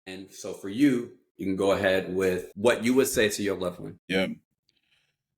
And so for you, you can go ahead with what you would say to your loved one. Yeah.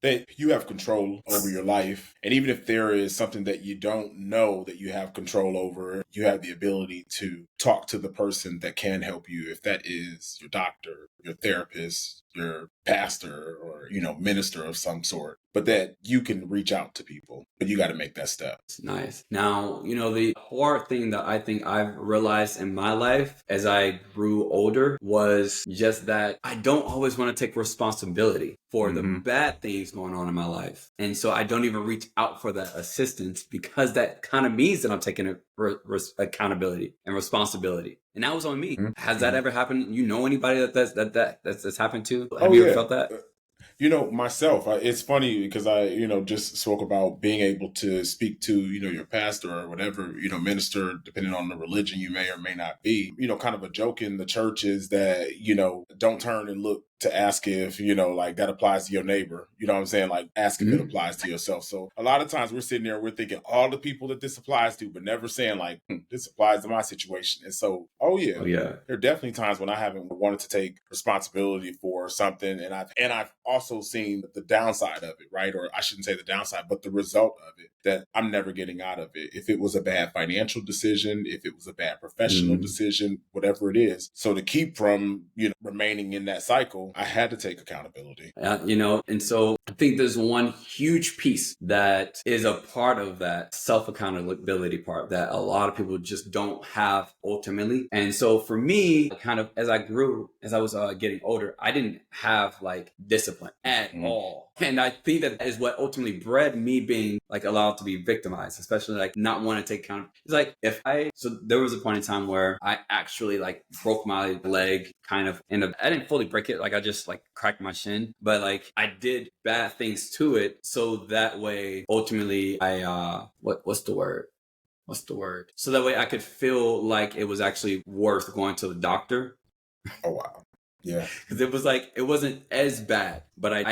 That you have control over your life. And even if there is something that you don't know that you have control over, you have the ability to talk to the person that can help you. If that is your doctor, your therapist, your pastor, or, minister of some sort, but that you can reach out to people, but you got to make that step. Nice. Now, the hard thing that I think I've realized in my life as I grew older was just that I don't always want to take responsibility for the bad things going on in my life. And so I don't even reach out for that assistance because that kind of means that I'm taking accountability and responsibility. And that was on me. Has that ever happened? You know anybody that's happened to? Have you ever felt that? Myself, it's funny because I, just spoke about being able to speak to, your pastor or whatever, minister, depending on the religion you may or may not be. Kind of a joke in the church is that, don't turn and look to ask if, that applies to your neighbor. You know what I'm saying? Like, ask if it applies to yourself. So a lot of times we're sitting there, we're thinking all the people that this applies to, but never saying like, this applies to my situation. And so, there are definitely times when I haven't wanted to take responsibility for something. And I've also seen the downside of it, right? Or I shouldn't say the downside, but the result of it that I'm never getting out of it. If it was a bad financial decision, if it was a bad professional decision, whatever it is. So to keep from, remaining in that cycle, I had to take accountability. And so I think there's one huge piece that is a part of that self-accountability part that a lot of people just don't have ultimately. And so for me, kind of as I was getting older, I didn't have like discipline at all. And I think that is what ultimately bred me being like allowed to be victimized, especially like not want to take account. It's like so there was a point in time where I actually like broke my leg kind of I didn't fully break it. Like I just like cracked my shin, but like I did bad things to it. So that way, ultimately I, what's the word? So that way I could feel like it was actually worth going to the doctor. Oh, wow. Yeah. Cause it was like, it wasn't as bad, but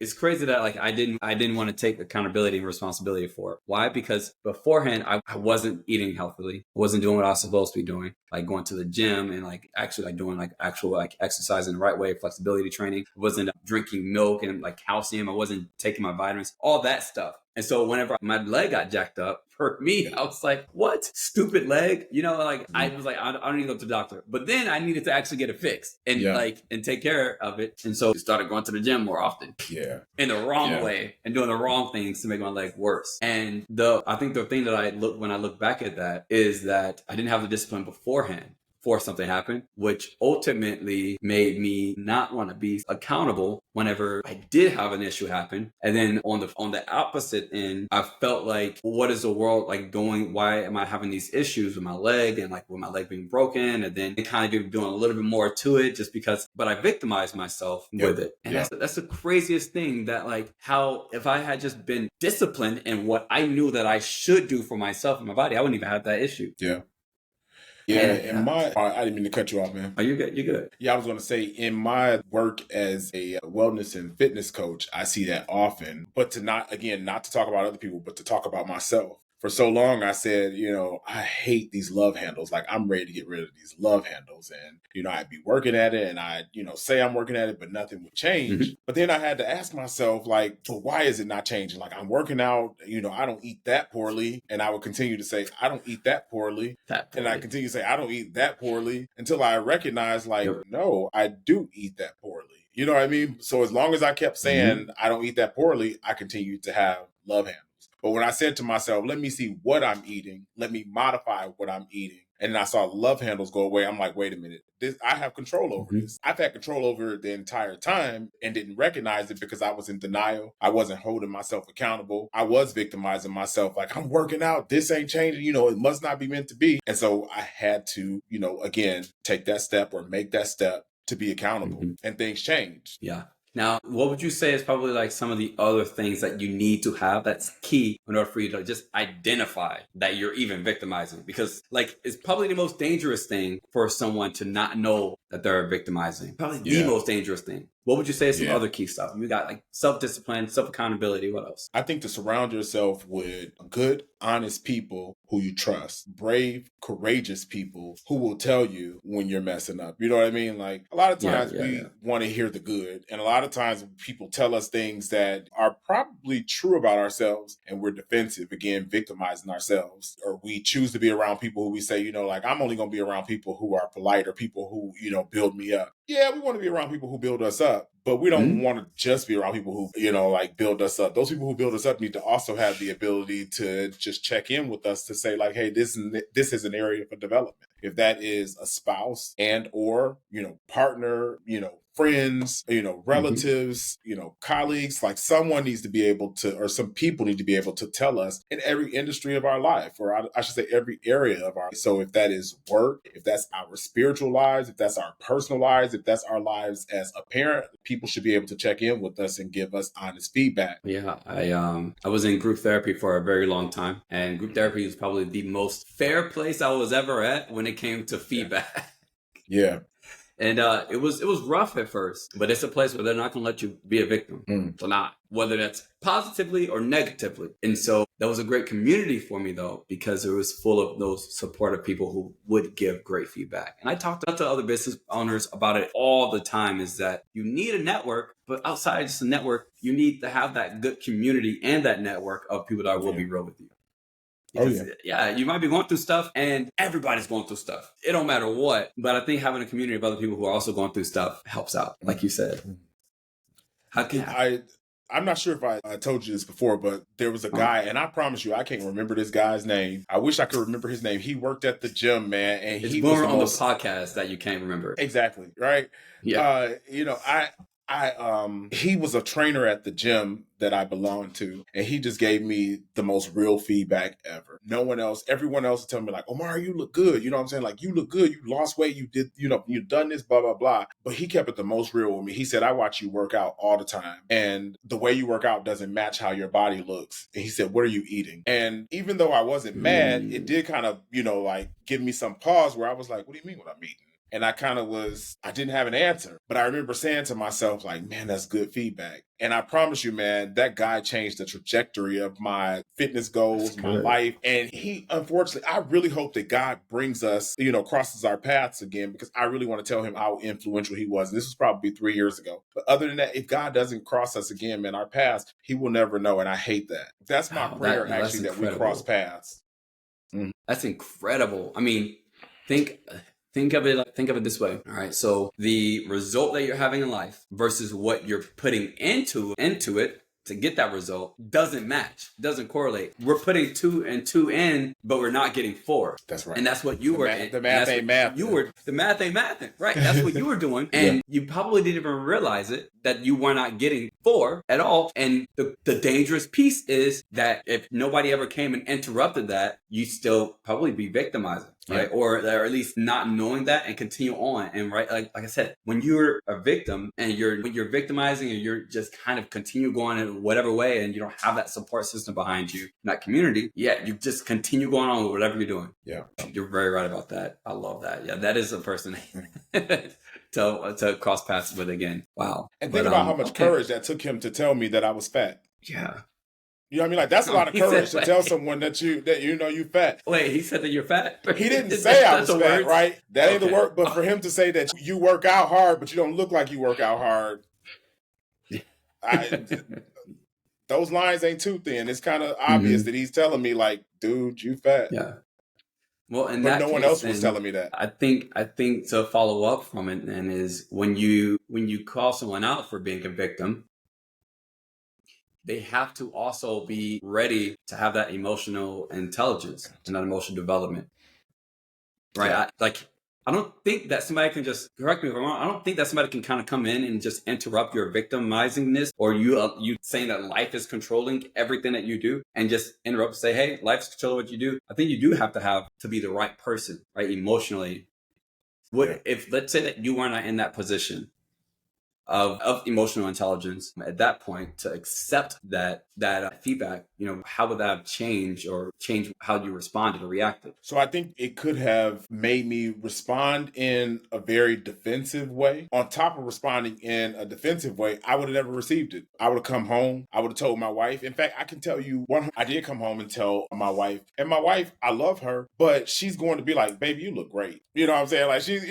it's crazy that like I didn't want to take accountability and responsibility for it. Why? Because beforehand I wasn't eating healthily. I wasn't doing what I was supposed to be doing, like going to the gym and like actually like doing like actual like exercise in the right way, flexibility training. I wasn't drinking milk and like calcium. I wasn't taking my vitamins, all that stuff. And so whenever my leg got jacked up, for me, I was like, what? Stupid leg? I was like, I don't need to go to the doctor. But then I needed to actually get it fixed and and take care of it. And so I started going to the gym more often. Yeah. In the wrong way and doing the wrong things to make my leg worse. And I think the thing that when I look back at that is that I didn't have the discipline beforehand for something happened, which ultimately made me not want to be accountable whenever I did have an issue happen. And then on the opposite end, I felt like, what is the world like doing? Why am I having these issues with my leg and like with my leg being broken? And then kind of doing a little bit more to it just because, but I victimized myself with it. And that's the craziest thing, that like how if I had just been disciplined in what I knew that I should do for myself and my body, I wouldn't even have that issue. Yeah. Yeah, I didn't mean to cut you off, man. Oh, you're good. You're good. Yeah, I was going to say, in my work as a wellness and fitness coach, I see that often. But not to talk about other people, but to talk about myself. For so long, I said, I hate these love handles. Like, I'm ready to get rid of these love handles. And, I'd be working at it and I, say I'm working at it, but nothing would change. But then I had to ask myself, like, well, why is it not changing? Like, I'm working out, I don't eat that poorly. And I would continue to say, I don't eat that poorly. And I continue to say, I don't eat that poorly until I recognized, like, no, I do eat that poorly. You know what I mean? So as long as I kept saying, I don't eat that poorly, I continued to have love handles. But when I said to myself, let me see what I'm eating, let me modify what I'm eating, and then I saw love handles go away, I'm like, wait a minute, I have control over this. I've had control over it the entire time and didn't recognize it because I was in denial. I wasn't holding myself accountable. I was victimizing myself, like, I'm working out, this ain't changing, it must not be meant to be. And so I had to, again, take that step or make that step to be accountable, and things changed. Yeah. Now, what would you say is probably like some of the other things that you need to have that's key in order for you to just identify that you're even victimizing? Because like it's probably the most dangerous thing for someone to not know that they're victimizing. Probably the most dangerous thing. What would you say is some Yeah. other key stuff? You got like self-discipline, self-accountability. What else? I think to surround yourself with good, honest people who you trust, brave, courageous people who will tell you when you're messing up. You know what I mean? Like a lot of times we want to hear the good. And a lot of times people tell us things that are probably true about ourselves and we're defensive, again, victimizing ourselves. Or we choose to be around people who we say, you know, like I'm only going to be around people who are polite or people who, you know, build me up. Yeah, we want to be around people who build us up, but we don't want to just be around people who, you know, like build us up. Those people who build us up need to also have the ability to just check in with us to say like, hey, this is an area for development. If that is a spouse and or, you know, partner, you know, friends, you know, relatives, you know, colleagues, like someone needs to be able to, or some people need to be able to tell us in every industry of our life, or I should say every area of our. So if that is work, if that's our spiritual lives, if that's our personal lives, if that's our lives as a parent, people should be able to check in with us and give us honest feedback. Yeah, I was in group therapy for a very long time, and group therapy is probably the most fair place I was ever at when it came to feedback. Yeah. And it was rough at first, but it's a place where they're not going to let you be a victim. So not, whether that's positively or negatively. And so that was a great community for me, though, because it was full of those supportive people who would give great feedback. And I talked to other business owners about it all the time, is that you need a network, but outside of just a network, you need to have that good community and that network of people that will be real with you. Because, you might be going through stuff and everybody's going through stuff. It don't matter what. But I think having a community of other people who are also going through stuff helps out, like you said. I'm not sure if I told you this before, but there was a guy, and I promise you, I can't remember this guy's name. I wish I could remember his name. He worked at the gym, man, and it's he more was on the podcast that you can't remember. Exactly, right? Yeah. You know, he was a trainer at the gym that I belonged to, and he just gave me the most real feedback ever. No one else, everyone else would tell me like, Omari, you look good. You know what I'm saying? Like, you look good. You lost weight. You did, you know, you've done this, blah, blah, blah. But he kept it the most real with me. He said, I watch you work out all the time, and the way you work out doesn't match how your body looks. And he said, what are you eating? And even though I wasn't mad, it did kind of, you know, like give me some pause where I was like, what do you mean what I'm eating? And I didn't have an answer. But I remember saying to myself, like, man, that's good feedback. And I promise you, man, that guy changed the trajectory of my fitness goals, my life. And he, unfortunately, I really hope that God brings us, you know, crosses our paths again, because I really want to tell him how influential he was. This was probably 3 years ago. But other than that, if God doesn't cross us again, man, our paths, he will never know. And I hate that. That's my prayer, actually, that we cross paths. That's incredible. I mean, think of it this way. All right. So the result that you're having in life versus what you're putting into it to get that result doesn't match, doesn't correlate. We're putting 2 and 2 in, but we're not getting 4. That's right. And that's what you were. The math ain't math. The math ain't mathing. Right. That's what you were doing. And you probably didn't even realize it, that you were not getting 4 at all. And the dangerous piece is that if nobody ever came and interrupted that, you still probably be victimizing. Right. Or at least not knowing that and continue on. And like I said, when you're a victim and when you're victimizing and you're just kind of continue going in whatever way and you don't have that support system behind you, that community, you just continue going on with whatever you're doing. Yeah. You're very right about that. I love that. Yeah. That is a person to cross paths with again. Wow. And think about how much courage that took him to tell me that I was fat. Yeah. You know what I mean? Like, that's a lot of courage to tell someone that you know you fat. Wait, he said that you're fat? He didn't say I was fat, right? That ain't the word. But for him to say that you work out hard, but you don't look like you work out hard, those lines ain't too thin. It's kind of obvious that he's telling me, like, dude, you fat. Yeah. Well, and but no one else was telling me that. I think to follow up from it then is when you call someone out for being a victim, they have to also be ready to have that emotional intelligence and that emotional development. Right. Yeah. I don't think that somebody can just, correct me if I'm wrong, I don't think that somebody can kind of come in and just interrupt your victimizingness or you saying that life is controlling everything that you do and just interrupt and say, hey, life's controlling what you do. I think you do have to be the right person, right? Emotionally. If let's say that you were not in that position of emotional intelligence at that point to accept that feedback, how would that have changed or change how you responded or reacted? So I think it could have made me respond in a very defensive way. On top of responding in a defensive way, I would have never received it. I would have come home. I would have told my wife. In fact, I can tell you I did come home and tell my wife. And my wife, I love her, but she's going to be like, baby, you look great. You know what I'm saying? Like she's,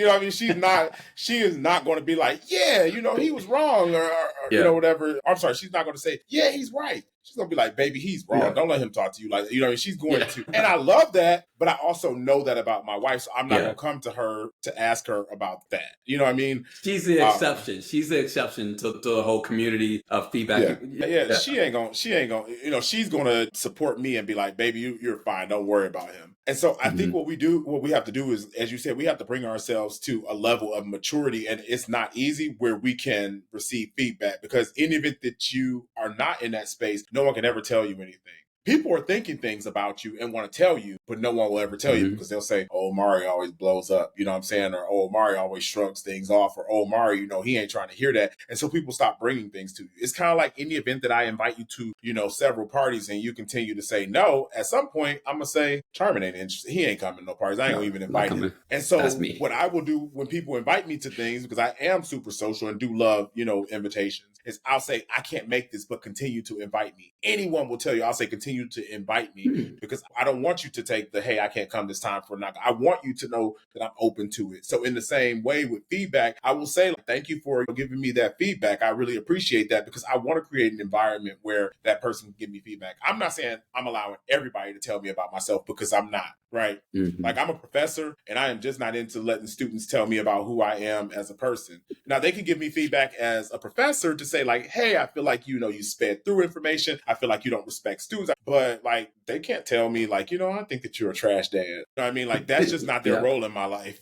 she is not going to be like, yeah, he was wrong or whatever. I'm sorry. She's not going to say, yeah, he's right. She's going to be like, baby, he's wrong. Yeah. Don't let him talk to you. Like, she's going to. And I love that, but I also know that about my wife. So I'm not going to come to her to ask her about that. You know what I mean? She's the exception. She's the exception to the whole community of feedback. Yeah. She ain't going to, she's going to support me and be like, baby, you're fine. Don't worry about him. And so I think what we have to do is, as you said, we have to bring ourselves to a level of maturity, and it's not easy where we can receive feedback, because in the event that you are not in that space, no one can ever tell you anything. People are thinking things about you and want to tell you, but no one will ever tell you, because they'll say, oh, Omari always blows up, you know what I'm saying? Or, oh, Omari always shrugs things off, or, oh, Omari, he ain't trying to hear that. And so people stop bringing things to you. It's kind of like in the event that I invite you to, several parties and you continue to say no, at some point, I'm going to say, Charmin ain't interested. He ain't coming to no parties. I ain't gonna even invite him. And so what I will do when people invite me to things, because I am super social and do love, invitations, is I'll say, I can't make this, but continue to invite me. Anyone will tell you, I'll say, continue to invite me, because I don't want you to take the, hey, I can't come this time for knock. I want you to know that I'm open to it. So in the same way with feedback, I will say, thank you for giving me that feedback. I really appreciate that, because I want to create an environment where that person can give me feedback. I'm not saying I'm allowing everybody to tell me about myself, because I'm not, right? Like, I'm a professor and I am just not into letting students tell me about who I am as a person. Now, they can give me feedback as a professor to say, like, hey, I feel like, you sped through information. I feel like you don't respect students. But, like, they can't tell me, like, I think that you're a trash dad. You know what I mean? Like, that's just not their role in my life,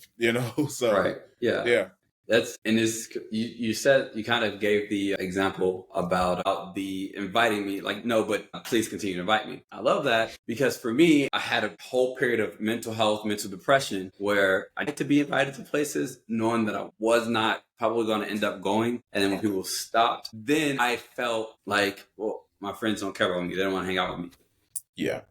So, right. Yeah. That's, and this, you said, you kind of gave the example about the inviting me, like, no, but please continue to invite me. I love that, because for me, I had a whole period of mental health, mental depression, where I had to be invited to places knowing that I was not probably going to end up going. And then when people stopped, then I felt like, well, my friends don't care about me. They don't want to hang out with me. Yeah.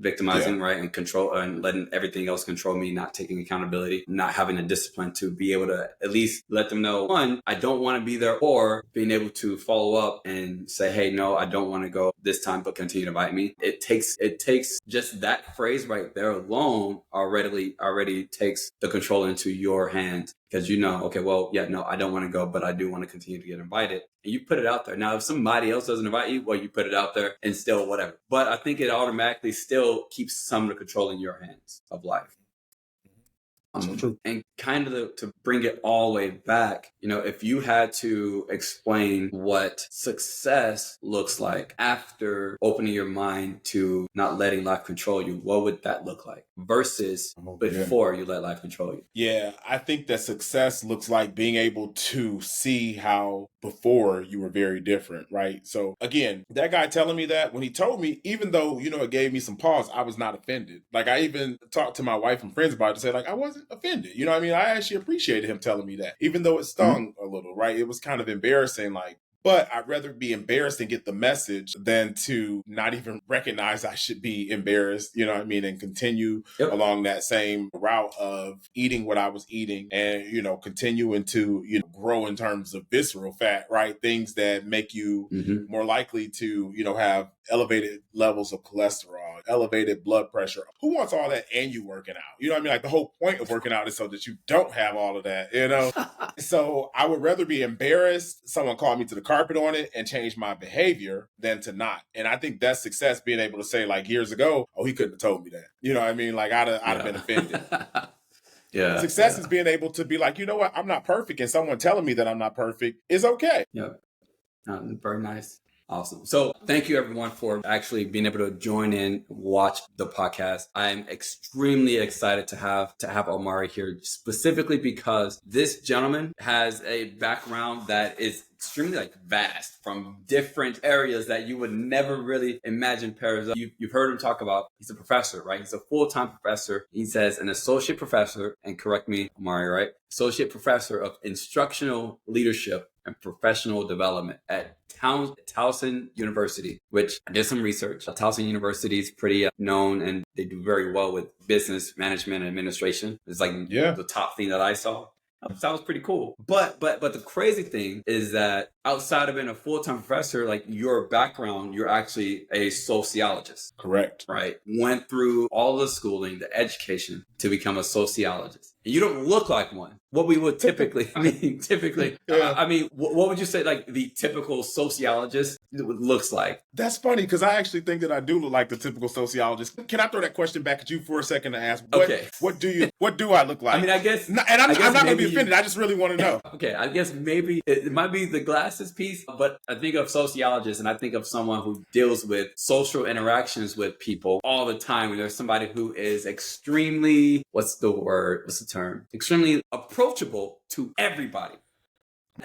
Victimizing, right? And control, and letting everything else control me, not taking accountability, not having the discipline to be able to at least let them know, one, I don't want to be there, or being able to follow up and say, hey, no, I don't want to go this time, but continue to invite me. It takes just that phrase right there alone already takes the control into your hands, because okay, well, yeah, no, I don't want to go, but I do want to continue to get invited. And you put it out there. Now, if somebody else doesn't invite you, well, you put it out there and still whatever. But I think it automatically still keeps some of the control in your hands of life. And kind of to bring it all the way back, if you had to explain what success looks like after opening your mind to not letting life control you, what would that look like versus before you let life control you? Yeah, I think that success looks like being able to see how before you were very different, right? So again, that guy telling me that, when he told me, even though, it gave me some pause, I was not offended. Like, I even talked to my wife and friends about it to say, like, I wasn't offended. You know what I mean? I actually appreciated him telling me that, even though it stung a little, right? It was kind of embarrassing, like, but I'd rather be embarrassed and get the message than to not even recognize I should be embarrassed, you know what I mean? And continue along that same route of eating what I was eating and, continuing to, grow in terms of visceral fat, right? Things that make you more likely to, have elevated levels of cholesterol, elevated blood pressure. Who wants all that and you working out? You know what I mean? Like, the whole point of working out is so that you don't have all of that, So I would rather be embarrassed, someone call me to the carpet on it and change my behavior, than to not. And I think that's success, being able to say, like, years ago, oh, he couldn't have told me that. You know what I mean? Like, I'd have been offended. Success is being able to be like, you know what? I'm not perfect. And someone telling me that I'm not perfect is okay. Very nice. Awesome. So thank you, everyone, for actually being able to join in, watch the podcast. I'm extremely excited to have Omari here, specifically because this gentleman has a background that is extremely vast, from different areas that you would never really imagine pairs up. You've heard him talk about, he's a professor, right? He's a full-time professor. He says an associate professor, and correct me, Omari, right? Associate professor of instructional leadership and professional development at Towson University, which I did some research. Towson University is pretty known, and they do very well with business management and administration. It's like the top thing that I saw. Sounds pretty cool. But the crazy thing is that outside of being a full-time professor, like your background, you're actually a sociologist. Correct. Right. Went through all the schooling, the education to become a sociologist. And you don't look like one. What we would typically, I mean, what would you say like the typical sociologist looks like? That's funny because I actually think that I do look like the typical sociologist. Can I throw that question back at you for a second to ask? What do I look like? I mean, I guess, I'm not going to be offended. I just really want to know. Okay, I guess maybe it might be the glasses piece, but I think of sociologists and I think of someone who deals with social interactions with people all the time. There's somebody who is extremely, extremely approachable to everybody.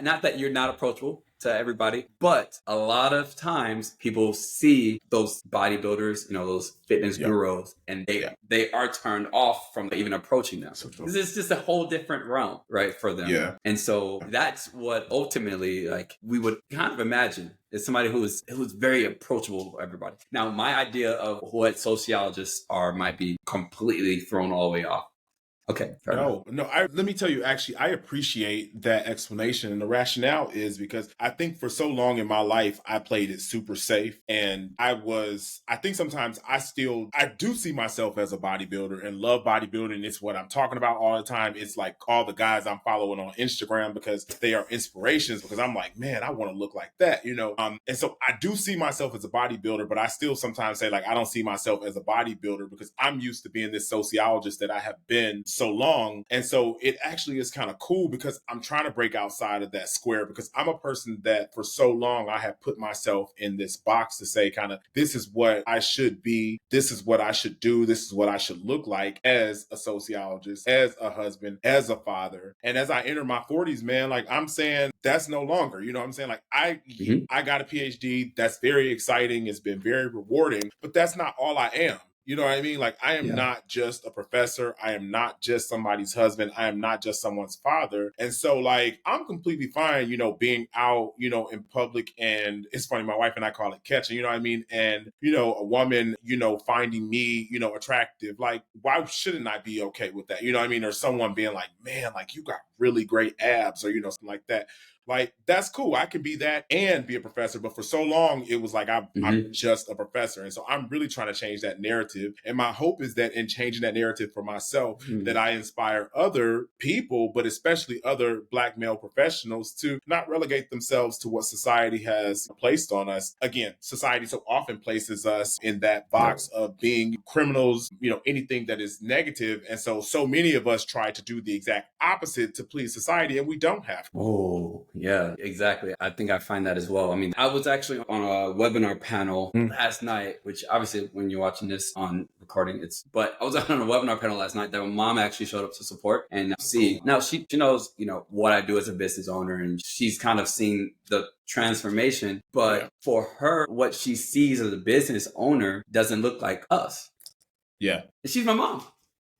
Not that you're not approachable to everybody, but a lot of times people see those bodybuilders, those fitness gurus, and they are turned off from even approaching them. This is just a whole different realm, right, for them. Yeah. And so that's what ultimately, like, we would kind of imagine is somebody who is very approachable to everybody. Now, my idea of what sociologists are might be completely thrown all the way off. Okay. No. Let me tell you, actually, I appreciate that explanation. And the rationale is because I think for so long in my life, I played it super safe. And I think sometimes I do see myself as a bodybuilder and love bodybuilding. It's what I'm talking about all the time. It's like all the guys I'm following on Instagram because they are inspirations, because I'm like, man, I want to look like that, And so I do see myself as a bodybuilder, but I still sometimes say like, I don't see myself as a bodybuilder because I'm used to being this sociologist that I have been so long. And so it actually is kind of cool because I'm trying to break outside of that square, because I'm a person that for so long I have put myself in this box to say kind of, this is what I should be, this is what I should do, this is what I should look like as a sociologist, as a husband, as a father. And as I enter my 40s, man, like I'm saying that's no longer, you know what I'm saying? Like I got a PhD. That's very exciting. It's been very rewarding, but that's not all I am. You know what I mean? Like, I am not just a professor. I am not just somebody's husband. I am not just someone's father. And so, like, I'm completely fine, being out, in public. And it's funny, my wife and I call it catching, you know what I mean? And, a woman, finding me, attractive. Like, why shouldn't I be okay with that? You know what I mean? Or someone being like, man, like, you got really great abs, or, something like that. Like, that's cool. I can be that and be a professor. But for so long, it was like, I'm just a professor. And so I'm really trying to change that narrative. And my hope is that in changing that narrative for myself, that I inspire other people, but especially other Black male professionals, to not relegate themselves to what society has placed on us. Again, society so often places us in that box of being criminals, anything that is negative. And so many of us try to do the exact opposite to please society, and we don't have to. Oh, yeah, exactly. I think I find that as well. I mean, I was actually on a webinar panel last night, which obviously when you're watching this on recording, but I was on a webinar panel last night that my mom actually showed up to support. And she knows, what I do as a business owner, and she's kind of seen the transformation. But for her, what she sees as a business owner doesn't look like us. Yeah. And she's my mom.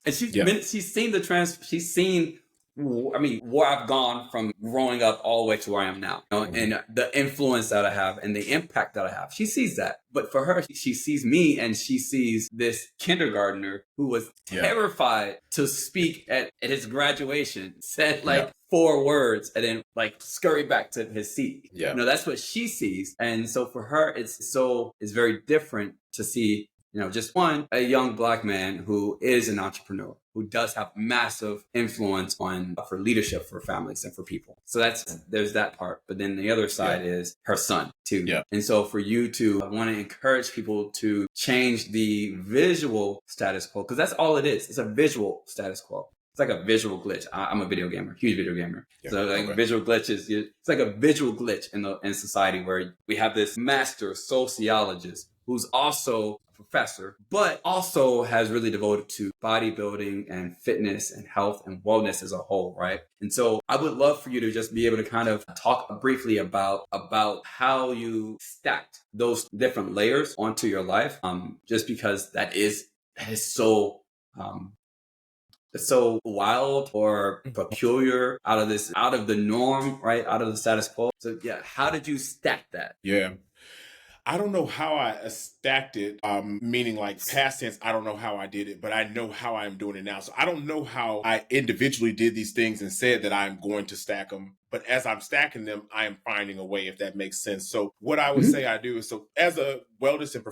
And she's seen where I've gone from growing up all the way to where I am now, and the influence that I have and the impact that I have. She sees that. But for her, she sees me, and she sees this kindergartner who was terrified to speak at his graduation, said 4 words, and then scurry back to his seat. Yeah. That's what she sees. And so for her, it's very different to see, just a young Black man who is an entrepreneur, who does have massive influence for leadership for families and for people. So there's that part. But then the other side is her son too. Yeah. And so for you to want to encourage people to change the visual status quo, because that's all it is. It's a visual status quo. It's like a visual glitch. I'm a video gamer, huge video gamer. Yeah, so visual glitches, it's like a visual glitch in society where we have this master sociologist who's also a professor, but also has really devoted to bodybuilding and fitness and health and wellness as a whole, right? And so I would love for you to just be able to kind of talk briefly about how you stacked those different layers onto your life, just because that is so so wild or peculiar, out of the norm, right? Out of the status quo. So yeah, how did you stack that? Yeah. I don't know how I stacked it, meaning like past tense, I don't know how I did it, but I know how I'm doing it now. So I don't know how I individually did these things and said that I'm going to stack them. But as I'm stacking them, I am finding a way, if that makes sense. So what I would Mhm. say I do is, so as a wellness and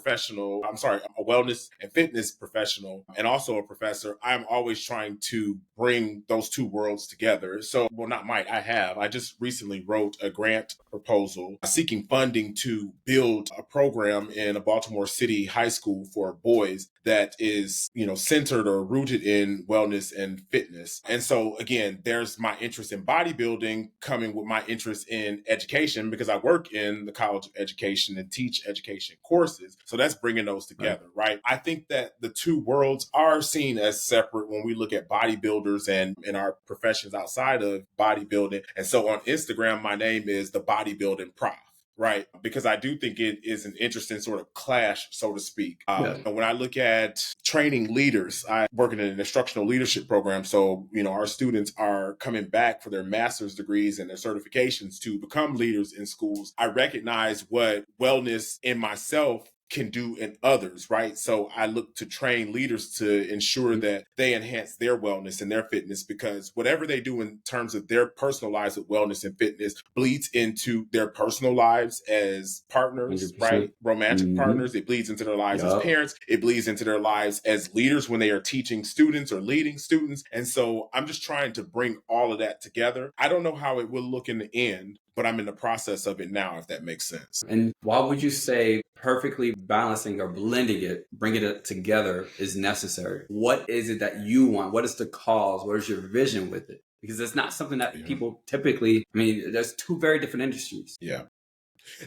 fitness professional, and also a professor, I'm always trying to bring those two worlds together. So, well, not might, I just recently wrote a grant proposal seeking funding to build a program in a Baltimore City high school for boys that is, centered or rooted in wellness and fitness. And so again, there's my interest in bodybuilding coming with my interest in education, because I work in the College of Education and teach education courses. So that's bringing those together, right? I think that the two worlds are seen as separate when we look at bodybuilders and in our professions outside of bodybuilding. And so on Instagram, my name is the Bodybuilding Prof. Right. Because I do think it is an interesting sort of clash, so to speak. When I look at training leaders, I work in an instructional leadership program. So, our students are coming back for their master's degrees and their certifications to become leaders in schools. I recognize what wellness in myself can do in others, right? So I look to train leaders to ensure that they enhance their wellness and their fitness, because whatever they do in terms of their personal lives with wellness and fitness bleeds into their personal lives as partners, 100%. right? Romantic partners. It bleeds into their lives as parents. It bleeds into their lives as leaders when they are teaching students or leading students. And so I'm just trying to bring all of that together. I don't know how it will look in the end, but I'm in the process of it now, if that makes sense. And why would you say perfectly balancing or blending it, bringing it together is necessary? What is it that you want? What is the cause? What is your vision with it? Because it's not something that people typically, there's two very different industries. Yeah.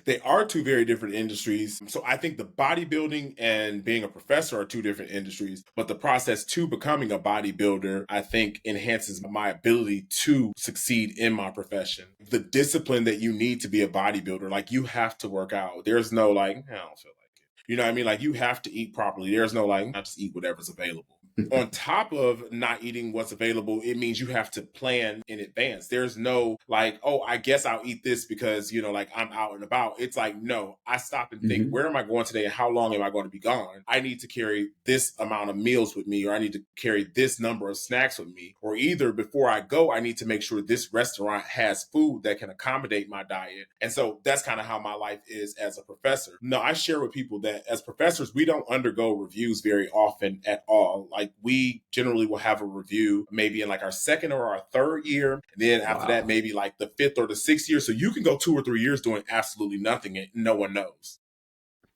They are two very different industries. So I think the bodybuilding and being a professor are two different industries, but the process to becoming a bodybuilder, I think, enhances my ability to succeed in my profession. The discipline that you need to be a bodybuilder, like you have to work out. There's no like, I don't feel like it. You know what I mean? Like you have to eat properly. There's no like, I just eat whatever's available. On top of not eating what's available, it means you have to plan in advance. There's no like, oh, I guess I'll eat this because, like I'm out and about. It's like, no, I stop and think, where am I going today? And how long am I going to be gone? I need to carry this amount of meals with me, or I need to carry this number of snacks with me. Or either before I go, I need to make sure this restaurant has food that can accommodate my diet. And so that's kind of how my life is as a professor. No, I share with people that as professors, we don't undergo reviews very often at all. Like we generally will have a review maybe in like our second or our third year. And then after that, maybe like the fifth or the sixth year. So you can go 2 or 3 years doing absolutely nothing and no one knows.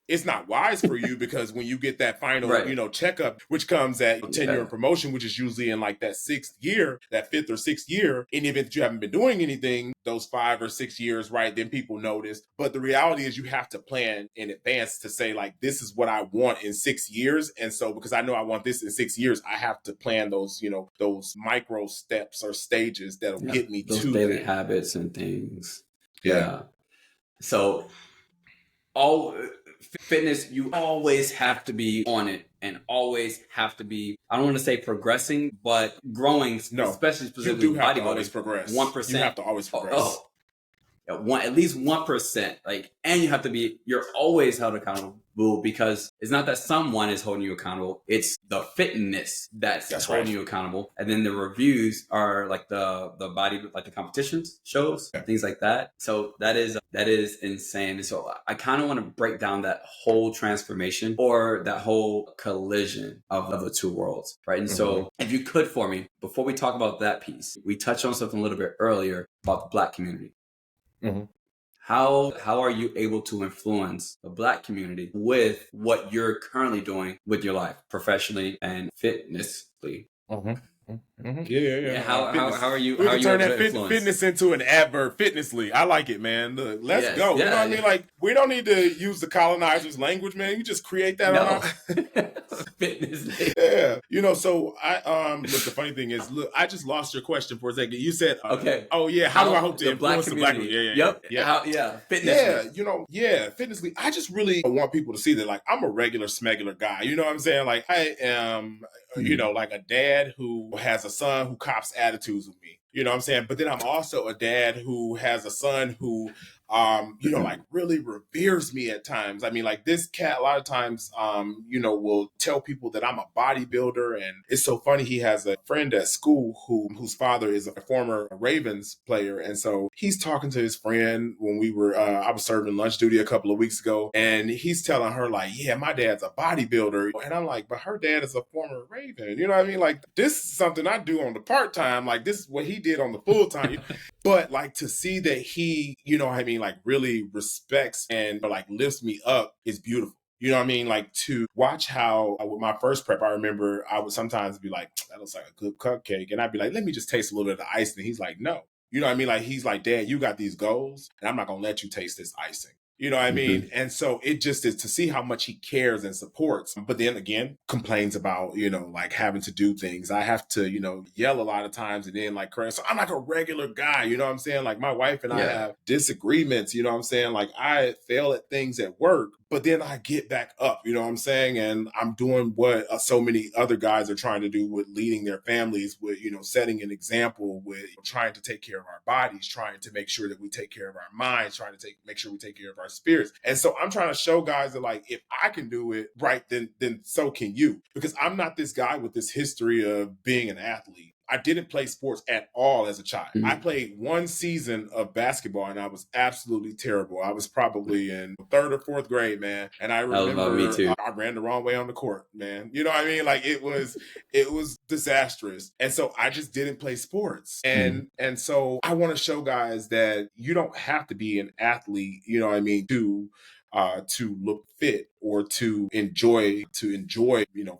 It's not wise for you, because when you get that final, checkup, which comes at tenure and promotion, which is usually in like that 6th year, that 5th or 6th year, in the event that you haven't been doing anything those 5 or 6 years, right, then people notice. But the reality is you have to plan in advance to say like, this is what I want in 6 years. And so because I know I want this in 6 years, I have to plan those, those micro steps or stages that'll get me those to daily that. habits and things. Yeah. So fitness, you always have to be on it and always have to be, I don't want to say progressing, but growing, No, especially specifically you do have to bodybuilding. always progress. 1%. You have to always progress. At least 1%, and you have to you're always held accountable, because it's not that someone is holding you accountable, it's the fitness that's holding you accountable. And then the reviews are like the body, like the competitions shows, things like that. So that is insane. And so I kind of want to break down that whole transformation, or that whole collision of the two worlds, right? And so if you could, for me, before we talk about that piece, we touched on something a little bit earlier about the Black community. How are you able to influence the Black community with what you're currently doing with your life, professionally and fitnessly? Yeah. How are you? We how are can you turn able that to influence? fitness into an adverb, fitnessly. I like it, man. Look, let's go. You know what I mean? Like, we don't need to use the colonizers' language, man. You just create that on our fitnessly. Yeah. So I look, the funny thing is, look, I just lost your question for a second. You said, okay. Oh yeah, how do I hope to influence the Black community? Fitnessly. Fitnessly. I just really want people to see that, like, I'm a regular smegular guy. You know what I'm saying? Like, I am like a dad who has a son who cops attitudes with me. You know what I'm saying? But then I'm also a dad who has a son who, like really reveres me at times. I mean, like this cat a lot of times, will tell people that I'm a bodybuilder. And it's so funny. He has a friend at school whose father is a former Ravens player. And so he's talking to his friend when I was serving lunch duty a couple of weeks ago. And he's telling her like, yeah, my dad's a bodybuilder. And I'm like, but her dad is a former Raven. You know what I mean? Like this is something I do on the part-time. Like this is what he did on the full-time. But like to see that he, like really respects and like lifts me up is beautiful. You know what I mean? Like to watch how with my first prep, I remember I would sometimes be like, that looks like a good cupcake. And I'd be like, let me just taste a little bit of the icing. And he's like, no. You know what I mean? Like he's like, Dad, you got these goals and I'm not going to let you taste this icing. You know what I mean? Mm-hmm. And so it just is to see how much he cares and supports. But then again, complains about, like having to do things. I have to, yell a lot of times and then like crash. So I'm like a regular guy, you know what I'm saying? Like my wife and I have disagreements, you know what I'm saying? Like I fail at things at work, but then I get back up, you know what I'm saying? And I'm doing what so many other guys are trying to do with leading their families, with, setting an example, with trying to take care of our bodies, trying to make sure that we take care of our minds, trying to make sure we take care of our spirits. And so I'm trying to show guys that like, if I can do it right, then so can you. Because I'm not this guy with this history of being an athlete. I didn't play sports at all as a child. Mm-hmm. I played one season of basketball and I was absolutely terrible. I was probably in 3rd or 4th grade, man. And I remember me too. I ran the wrong way on the court, man. You know what I mean? Like it was disastrous. And so I just didn't play sports. And so I want to show guys that you don't have to be an athlete, you know what I mean, to look fit or to enjoy,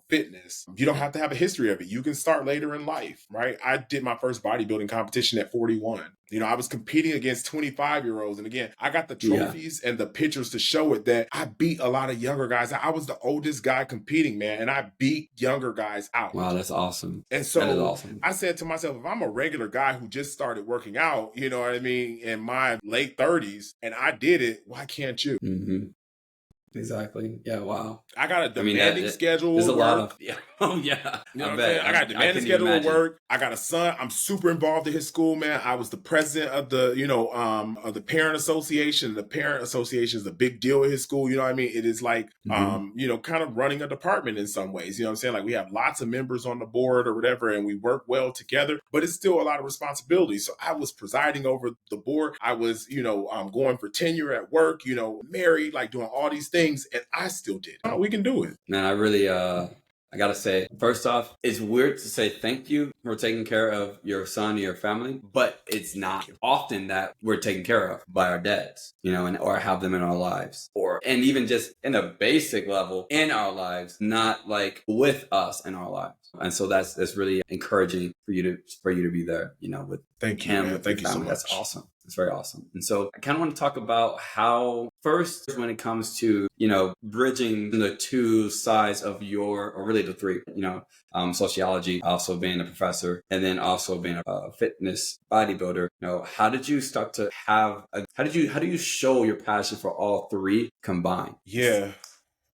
fitness. You don't have to have a history of it. You can start later in life, right? I did my first bodybuilding competition at 41. I was competing against 25-year-olds. And again, I got the trophies and the pictures to show it that I beat a lot of younger guys. I was the oldest guy competing, man, and I beat younger guys out. Wow, that's awesome. And so that is awesome. I said to myself, if I'm a regular guy who just started working out, you know what I mean, in my late 30s, and I did it, why can't you? Mm-hmm. Exactly. Yeah. Wow. I got a demanding schedule. There's a lot of Oh yeah. You know what I'm saying? I got a demanding schedule at work. I got a son. I'm super involved in his school, man. I was the president of the, of the parent association. The parent association is a big deal at his school. You know what I mean? It is like, kind of running a department in some ways. You know what I'm saying? Like we have lots of members on the board or whatever, and we work well together, but it's still a lot of responsibility. So I was presiding over the board. I was, going for tenure at work, married, like doing all these things. And I still did. Oh, we can do it. Man, I really, I gotta say, first off, it's weird to say thank you for taking care of your son or your family, but it's not often that we're taken care of by our dads, or have them in our lives, and even just in a basic level in our lives, not like with us in our lives. And so that's really encouraging for you to be there, with Thank you, him, man. with Thank your you so family. much. That's awesome. It's very awesome. And so I kind of want to talk about how first, when it comes to, bridging the two sides of or really the three, sociology, also being a professor, and then also being a fitness bodybuilder, how did you start to how do you show your passion for all three combined? Yeah.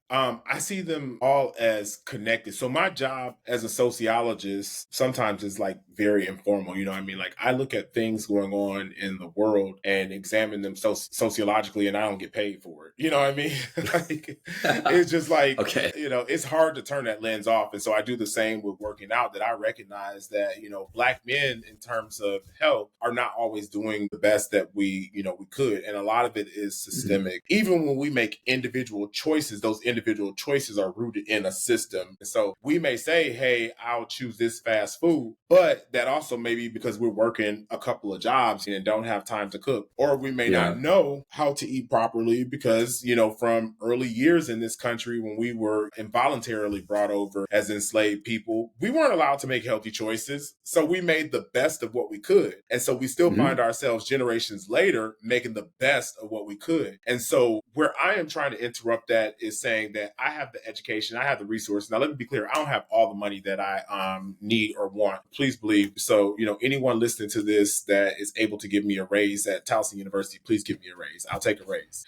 I see them all as connected. So my job as a sociologist sometimes is like very informal. You know what I mean? Like I look at things going on in the world and examine them sociologically, and I don't get paid for it. You know what I mean? Like it's just like, okay. It's hard to turn that lens off. And so I do the same with working out, that I recognize that, Black men in terms of health are not always doing the best that we could. And a lot of it is systemic. Mm-hmm. Even when we make individual choices, those individual choices are rooted in a system. And so we may say, hey, I'll choose this fast food, but that also may be because we're working a couple of jobs and don't have time to cook. Or we may not know how to eat properly because, from early years in this country, when we were involuntarily brought over as enslaved people, we weren't allowed to make healthy choices. So we made the best of what we could. And so we still find ourselves generations later making the best of what we could. And so where I am trying to interrupt that is saying that I have the education, I have the resources. Now, let me be clear. I don't have all the money that I need or want. Please believe. So, anyone listening to this that is able to give me a raise at Towson University, please give me a raise. I'll take a raise.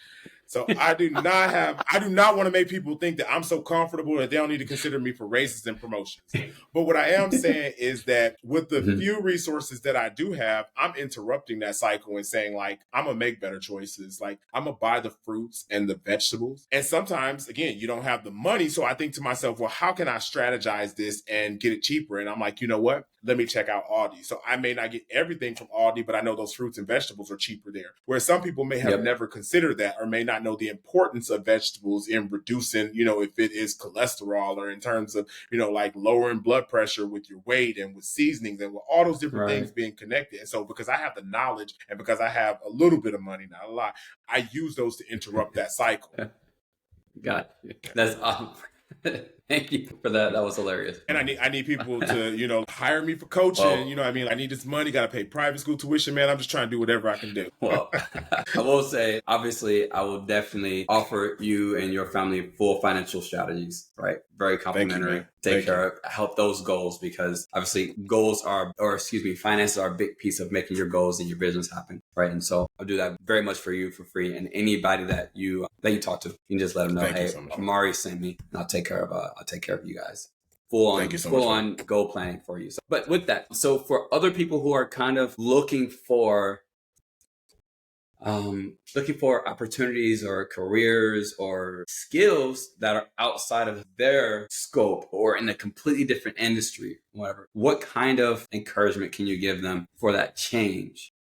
So I do not want to make people think that I'm so comfortable that they don't need to consider me for raises and promotions. But what I am saying is that with the few resources that I do have, I'm interrupting that cycle and saying, like, I'm going to make better choices. Like, I'm going to buy the fruits and the vegetables. And sometimes, again, you don't have the money. So I think to myself, well, how can I strategize this and get it cheaper? And I'm like, you know what? Let me check out Aldi. So I may not get everything from Aldi, but I know those fruits and vegetables are cheaper there. Whereas some people may have never considered that or may not know the importance of vegetables in reducing, if it is cholesterol or in terms of, like lowering blood pressure with your weight and with seasonings and with all those different things being connected. And so because I have the knowledge and because I have a little bit of money, not a lot, I use those to interrupt that cycle. Got you. That's awesome. Thank you for that. That was hilarious. And I need people to, hire me for coaching. Well, I need this money, got to pay private school tuition, man. I'm just trying to do whatever I can do. Well, I will say, obviously, I will definitely offer you and your family full financial strategies, right? Very complimentary. Take care of, help those goals, because obviously finances are a big piece of making your goals and your business happen, right? And so I'll do that very much for you for free. And anybody that you talk to, you can just let them know, hey, Omari sent me, and I'll take care of you guys. Full on goal planning for you. So, but with that, so for other people who are kind of looking for opportunities or careers or skills that are outside of their scope or in a completely different industry, whatever, what kind of encouragement can you give them for that change?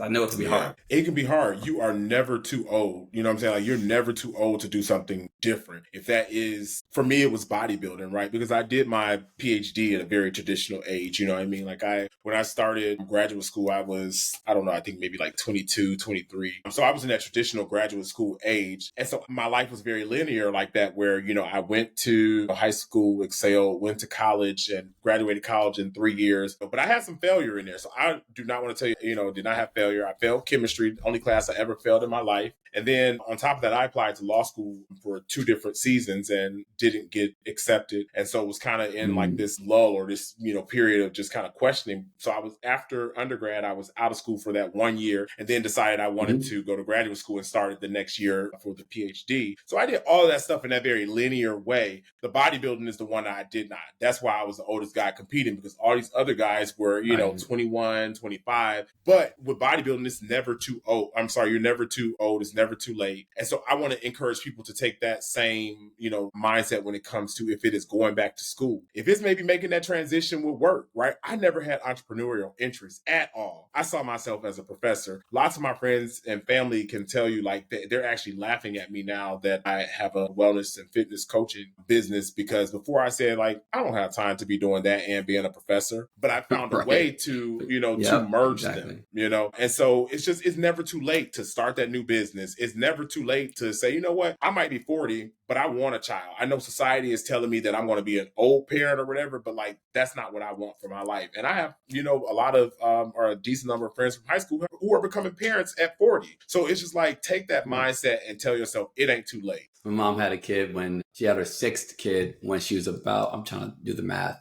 I know it can be hard. It can be hard. You are never too old. You know what I'm saying? Like, you're never too old to do something different. If that is, for me, it was bodybuilding, right? Because I did my PhD at a very traditional age. You know what I mean? Like, when I started graduate school, I was, I think maybe like 22, 23. So I was in that traditional graduate school age. And so my life was very linear like that, where, I went to high school, excelled, went to college and graduated college in 3 years. But I had some failure in there. So I do not want to tell you, did not have failure. I failed chemistry, the only class I ever failed in my life. And then on top of that, I applied to law school for 2 different seasons and didn't get accepted. And so it was kind of in like this lull or this, period of just kind of questioning. So I was, after undergrad, I was out of school for that 1 year and then decided I wanted to go to graduate school and started the next year for the PhD. So I did all of that stuff in that very linear way. The bodybuilding is the one I did not. That's why I was the oldest guy competing, because all these other guys were, 21, 25. But with bodybuilding, it's never too old. I'm sorry, you're never too old. It's never too late. And so I want to encourage people to take that same, mindset when it comes to if it is going back to school. If it's maybe making that transition with work, right? I never had entrepreneurial interest at all. I saw myself as a professor. Lots of my friends and family can tell you, like, they're actually laughing at me now that I have a wellness and fitness coaching business, because before I said, like, I don't have time to be doing that and being a professor, but I found a way to, to merge them, And so it's never too late to start that new business. It's never too late to say, you know what, I might be 40, but I want a child. I know society is telling me that I'm going to be an old parent or whatever, but like, that's not what I want for my life. And I have, a lot of, or a decent number of friends from high school who are becoming parents at 40. So it's just like, take that mindset and tell yourself it ain't too late. My mom had a kid when she had her 6th kid when she was about, I'm trying to do the math.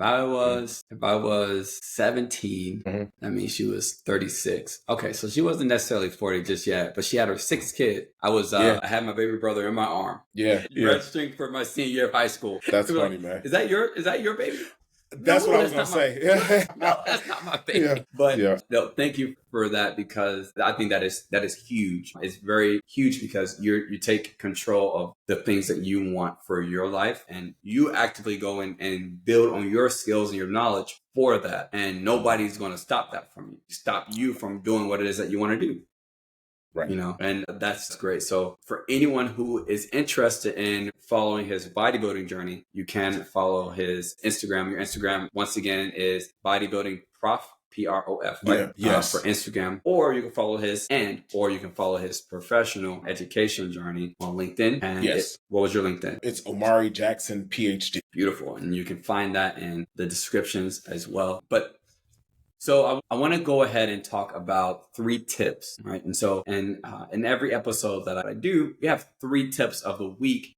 If I was 17, that means she was 36. Okay, so she wasn't necessarily 40 just yet, but she had her 6th kid. I had my baby brother in my arm. Registering for my senior year of high school. That's funny, man. Is that your baby? That's what I was going to say. No, that's not my baby. Yeah. But no, thank you for that, because I think that is huge. It's very huge because you take control of the things that you want for your life, and you actively go in and build on your skills and your knowledge for that. And nobody's going to stop that from you. Stop you from doing what it is that you want to do. Right. And that's great. So for anyone who is interested in following his bodybuilding journey, you can follow his Instagram. Your Instagram, once again, is bodybuilding prof, PROF, right? For Instagram, or you can follow his professional education journey on LinkedIn. And what was your LinkedIn? It's Omari Jackson, PhD. Beautiful. And you can find that in the descriptions as well. But So I want to go ahead and talk about 3 tips, right? And so, in every episode that I do, we have 3 tips of the week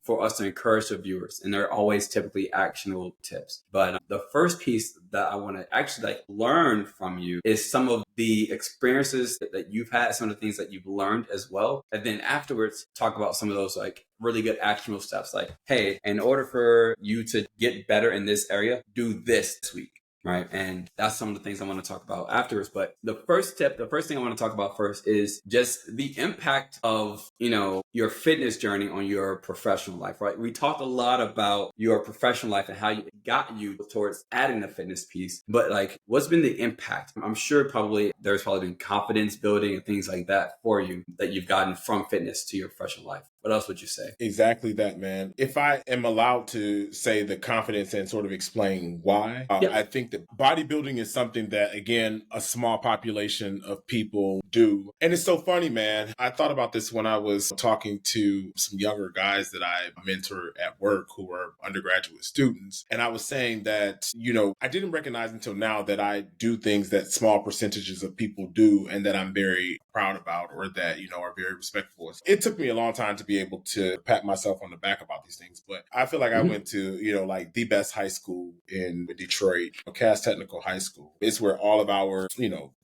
for us to encourage the viewers, and they're always typically actionable tips. But the first piece that I want to actually learn from you is some of the experiences that you've had, some of the things that you've learned as well, and then afterwards talk about some of those really good actionable steps. Like, hey, in order for you to get better in this area, do this week. Right. And that's some of the things I want to talk about afterwards. But the first thing I want to talk about first is just the impact of, your fitness journey on your professional life, right? We talked a lot about your professional life and how it got you towards adding the fitness piece. But what's been the impact? I'm sure there's been confidence building and things like that for you that you've gotten from fitness to your professional life. What else would you say? Exactly that, man. If I am allowed to say the confidence and sort of explain why, I think that bodybuilding is something that, again, a small population of people do. And it's so funny, man. I thought about this when I was talking to some younger guys that I mentor at work who were undergraduate students. And I was saying that, I didn't recognize until now that I do things that small percentages of people do and that I'm very proud about, or that, are very respectful. It took me a long time to be able to pat myself on the back about these things, but I feel like I went to, the best high school in Detroit, Cass Technical High School. It's where all of our,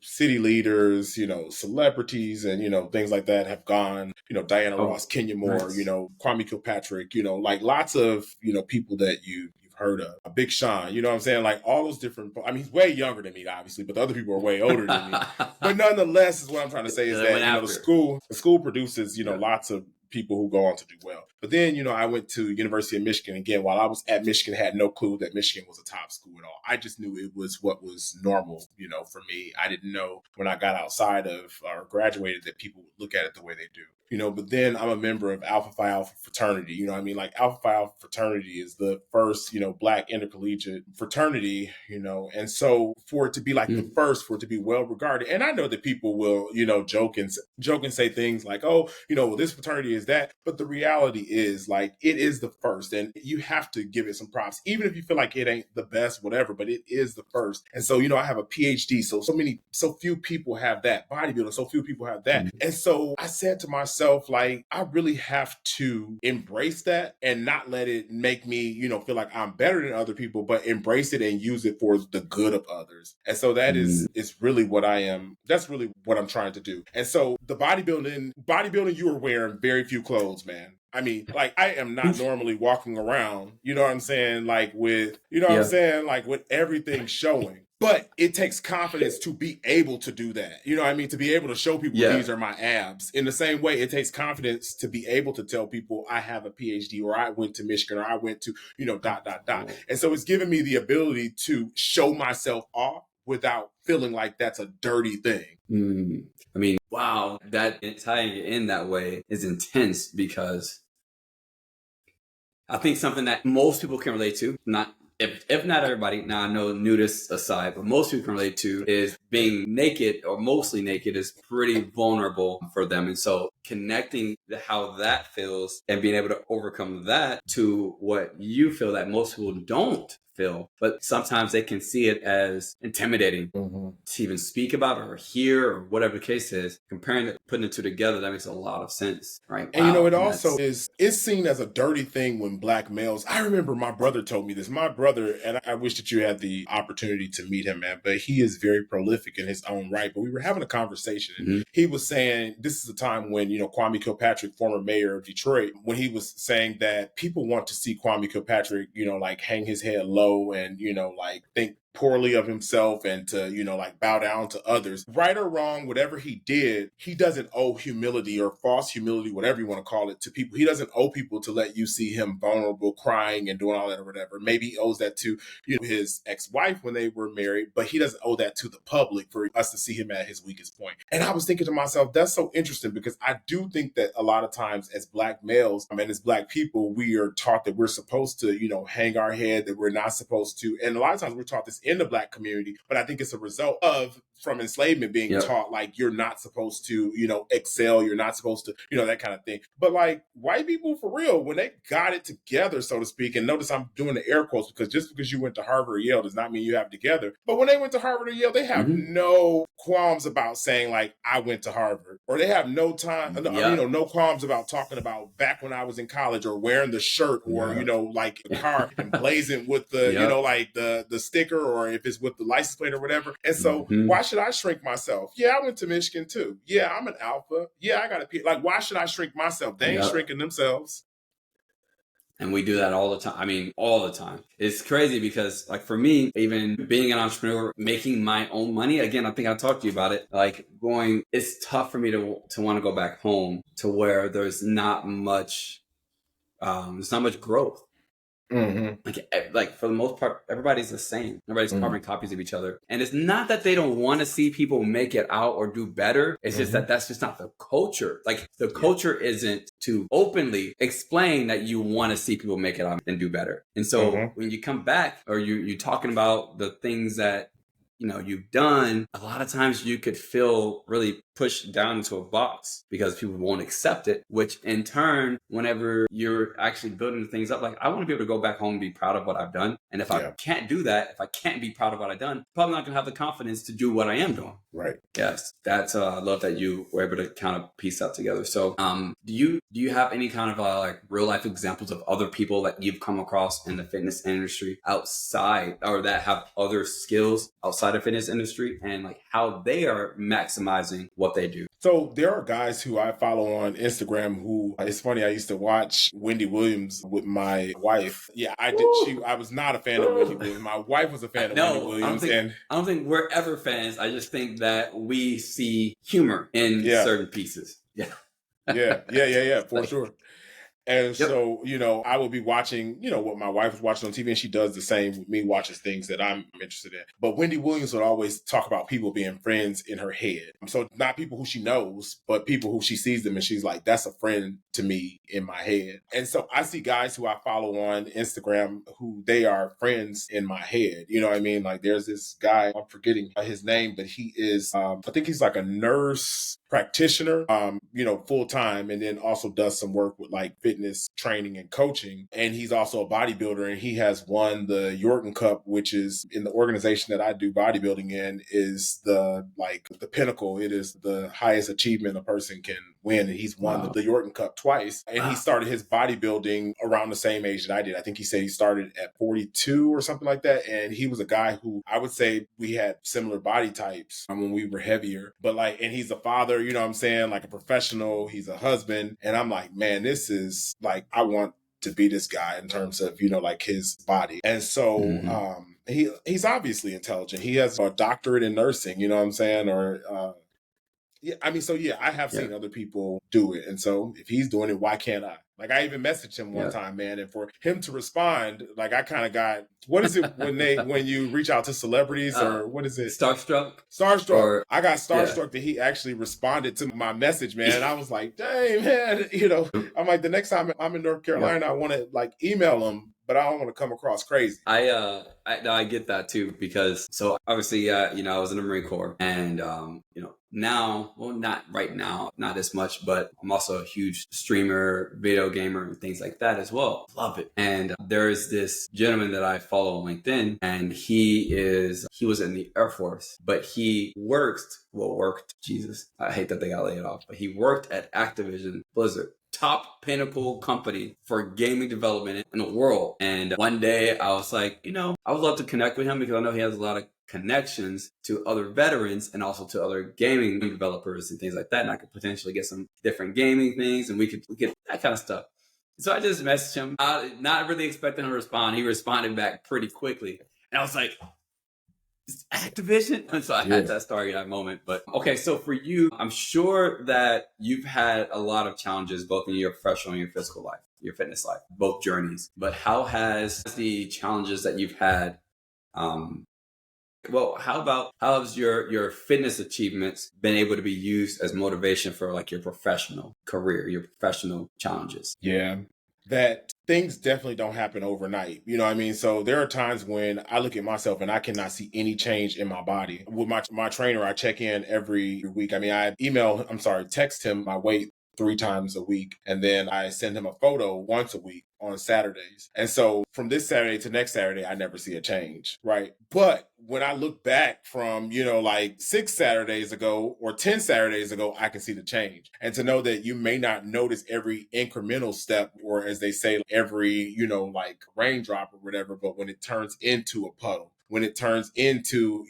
city leaders, celebrities and, things like that have gone, Diana Ross, Kenya Moore, nice. Kwame Kilpatrick, lots of, people that you've heard of. Big Sean, you know what I'm saying? All those different, he's way younger than me, obviously, but the other people are way older than me. But nonetheless, is what I'm trying to say is that, the school produces, lots of people who go on to do well. But then, I went to University of Michigan. Again, while I was at Michigan, had no clue that Michigan was a top school at all. I just knew it was what was normal, for me. I didn't know when I got outside of or graduated that people would look at it the way they do. But then I'm a member of Alpha Phi Alpha fraternity. Alpha Phi Alpha fraternity is the first, Black intercollegiate fraternity, and so for it to be the first, for it to be well regarded. And I know that people will, joke and say things like, oh, well, this fraternity is that. But the reality is it is the first, and you have to give it some props, even if you feel like it ain't the best, whatever, but it is the first. And so, I have a PhD. So few people have that. Bodybuilding, so few people have that. And so I said to myself, I really have to embrace that and not let it make me, feel like I'm better than other people, but embrace it and use it for the good of others. And so that is really what that's really what I'm trying to do. And so the bodybuilding, you are wearing very few clothes, man. I am not normally walking around, you know what I'm saying? With everything showing. But it takes confidence to be able to do that. To be able to show people these are my abs. In the same way, it takes confidence to be able to tell people I have a PhD, or I went to Michigan, or I went to, ... And so it's given me the ability to show myself off without feeling like that's a dirty thing. Wow, that tying it in that way is intense, because I think something that most people can relate to, if not everybody, now I know nudists aside, but most people can relate to, is being naked or mostly naked is pretty vulnerable for them. And so connecting how that feels and being able to overcome that to what you feel that most people don't feel, but sometimes they can see it as intimidating to even speak about or hear or whatever the case is. Comparing it, putting the two together, that makes a lot of sense, right? And it also it's seen as a dirty thing when Black males. I remember my brother told me this. My brother, and I wish that you had the opportunity to meet him, man, but he is very prolific in his own right. But we were having a conversation, and he was saying this is a time when, Kwame Kilpatrick, former mayor of Detroit, when he was saying that people want to see Kwame Kilpatrick, hang his head low and, think poorly of himself and to, bow down to others. Right or wrong, whatever he did, he doesn't owe humility or false humility, whatever you want to call it, to people. He doesn't owe people to let you see him vulnerable, crying and doing all that or whatever. Maybe he owes that to, his ex-wife when they were married, but he doesn't owe that to the public for us to see him at his weakest point. And I was thinking to myself, that's so interesting, because I do think that a lot of times as Black males and as Black people, we are taught that we're supposed to, hang our head, that we're not supposed to. And a lot of times we're taught this in the Black community, but I think it's a result of from enslavement being Yep. taught like you're not supposed to, excel, you're not supposed to, that kind of thing. But like white people for real, when they got it together, so to speak, and notice I'm doing the air quotes because just because you went to Harvard or Yale does not mean you have it together. But when they went to Harvard or Yale, they have no qualms about saying like I went to Harvard, or they have no time, no qualms about talking about back when I was in college, or wearing the shirt, or like a car and blazing with the like the sticker, or if it's with the license plate or whatever. And so why should I shrink myself? Yeah, I went to Michigan too. Yeah, I'm an alpha. Yeah, I got to like, why should I shrink myself? They ain't shrinking themselves. And we do that all the time. I mean, all the time. It's crazy because, like, for me, even being an entrepreneur, making my own money, again, I think I talked to you about it, like it's tough for me to want to go back home to where there's not much growth. Like for the most part, everybody's the same. Everybody's carbon copies of each other. And it's not that they don't want to see people make it out or do better. It's just that that's just not the culture. Like the culture isn't to openly explain that you want to see people make it out and do better. And so when you come back, or you're talking about the things that you've done, a lot of times you could feel really pushed down into a box because people won't accept it, which in turn, whenever you're actually building things up, like I want to be able to go back home and be proud of what I've done. And if I can't do that, if I can't be proud of what I've done, probably not going to have the confidence to do what I am doing. Right. Yes. That's, I love that you were able to kind of piece that together. So, do you have any kind of like real life examples of other people that you've come across in the fitness industry outside, or that have other skills outside of fitness industry, and like how they are maximizing what they do? So there are guys who I follow on Instagram who, it's funny, I used to watch Wendy Williams with my wife. Yeah, I did. I was not a fan of Wendy Williams. My wife was a fan of Wendy Williams. I don't think we're ever fans. I just think that we see humor in certain pieces. Yeah, for sure. And so, I will be watching, what my wife is watching on TV, and she does the same with me, watches things that I'm interested in. But Wendy Williams would always talk about people being friends in her head. So not people who she knows, but people who she sees them and she's like, that's a friend to me in my head. And so I see guys who I follow on Instagram who they are friends in my head. You know what I mean? Like there's this guy, I'm forgetting his name, but he is, I think he's like a nurse practitioner, full time, and then also does some work with like fitness training and coaching. And he's also a bodybuilder, and he has won the Yorton Cup, which is in the organization that I do bodybuilding in, is the pinnacle. It is the highest achievement a person can win. And he's won the Yorton Cup twice. And he started his bodybuilding around the same age that I did. I think he said he started at 42 or something like that. And he was a guy who I would say we had similar body types when we were heavier, but and he's a father, you know what I'm saying? Like a professional, he's a husband. And I'm like, man, this is like, I want to be this guy in terms of, like his body. And so, he's obviously intelligent. He has a doctorate in nursing, you know what I'm saying? Or, I have seen other people do it. And so if he's doing it, why can't I? Like I even messaged him one time, man. And for him to respond, like I kind of got, what is it when you reach out to celebrities, or what is it? Starstruck. Or, I got starstruck that he actually responded to my message, man. And I was like, dang, man, I'm like, the next time I'm in North Carolina, I want to like email him, but I don't want to come across crazy. I get that too, because so obviously, I was in the Marine Corps, and now, well, not right now, not as much, but I'm also a huge streamer, video gamer, and things like that as well. Love it. And there's this gentleman that I follow on LinkedIn, and he was in the Air Force, but he worked, Jesus, I hate that they got laid off, but he worked at Activision Blizzard, top pinnacle company for gaming development in the world. And one day I was like, I would love to connect with him because I know he has a lot of connections to other veterans and also to other gaming developers and things like that. And I could potentially get some different gaming things, and we could get that kind of stuff. So I just messaged him, not really expecting him to respond. He responded back pretty quickly. And I was like, it's Activision? And so I had that story in that moment. But okay, so for you, I'm sure that you've had a lot of challenges, both in your professional and your physical life, your fitness life, both journeys. But how has the challenges that you've had, how has your fitness achievements been able to be used as motivation for like your professional career, your professional challenges? Yeah, that things definitely don't happen overnight. You know what I mean? So there are times when I look at myself and I cannot see any change in my body. With my trainer, I check in every week. I mean, text him my weight 3 times a week. And then I send him a photo once a week on Saturdays. And so from this Saturday to next Saturday, I never see a change. Right. But when I look back from, like 6 Saturdays ago or 10 Saturdays ago, I can see the change. And to know that you may not notice every incremental step, or as they say, every, like raindrop or whatever, but when it turns into a puddle, when it turns into,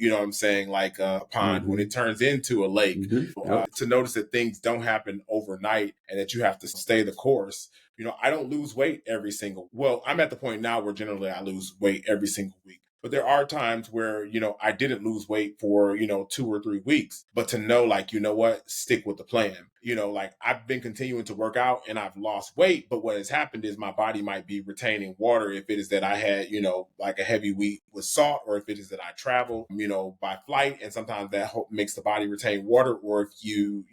like a pond, when it turns into a lake, to notice that things don't happen overnight and that you have to stay the course. I don't lose weight I'm at the point now where generally I lose weight every single week. But there are times where, I didn't lose weight for, 2 or 3 weeks. But to know, like, what, stick with the plan. Like I've been continuing to work out and I've lost weight. But what has happened is my body might be retaining water if it is that I had, like a heavy week with salt, or if it is that I travel, by flight. And sometimes that makes the body retain water. Or if you,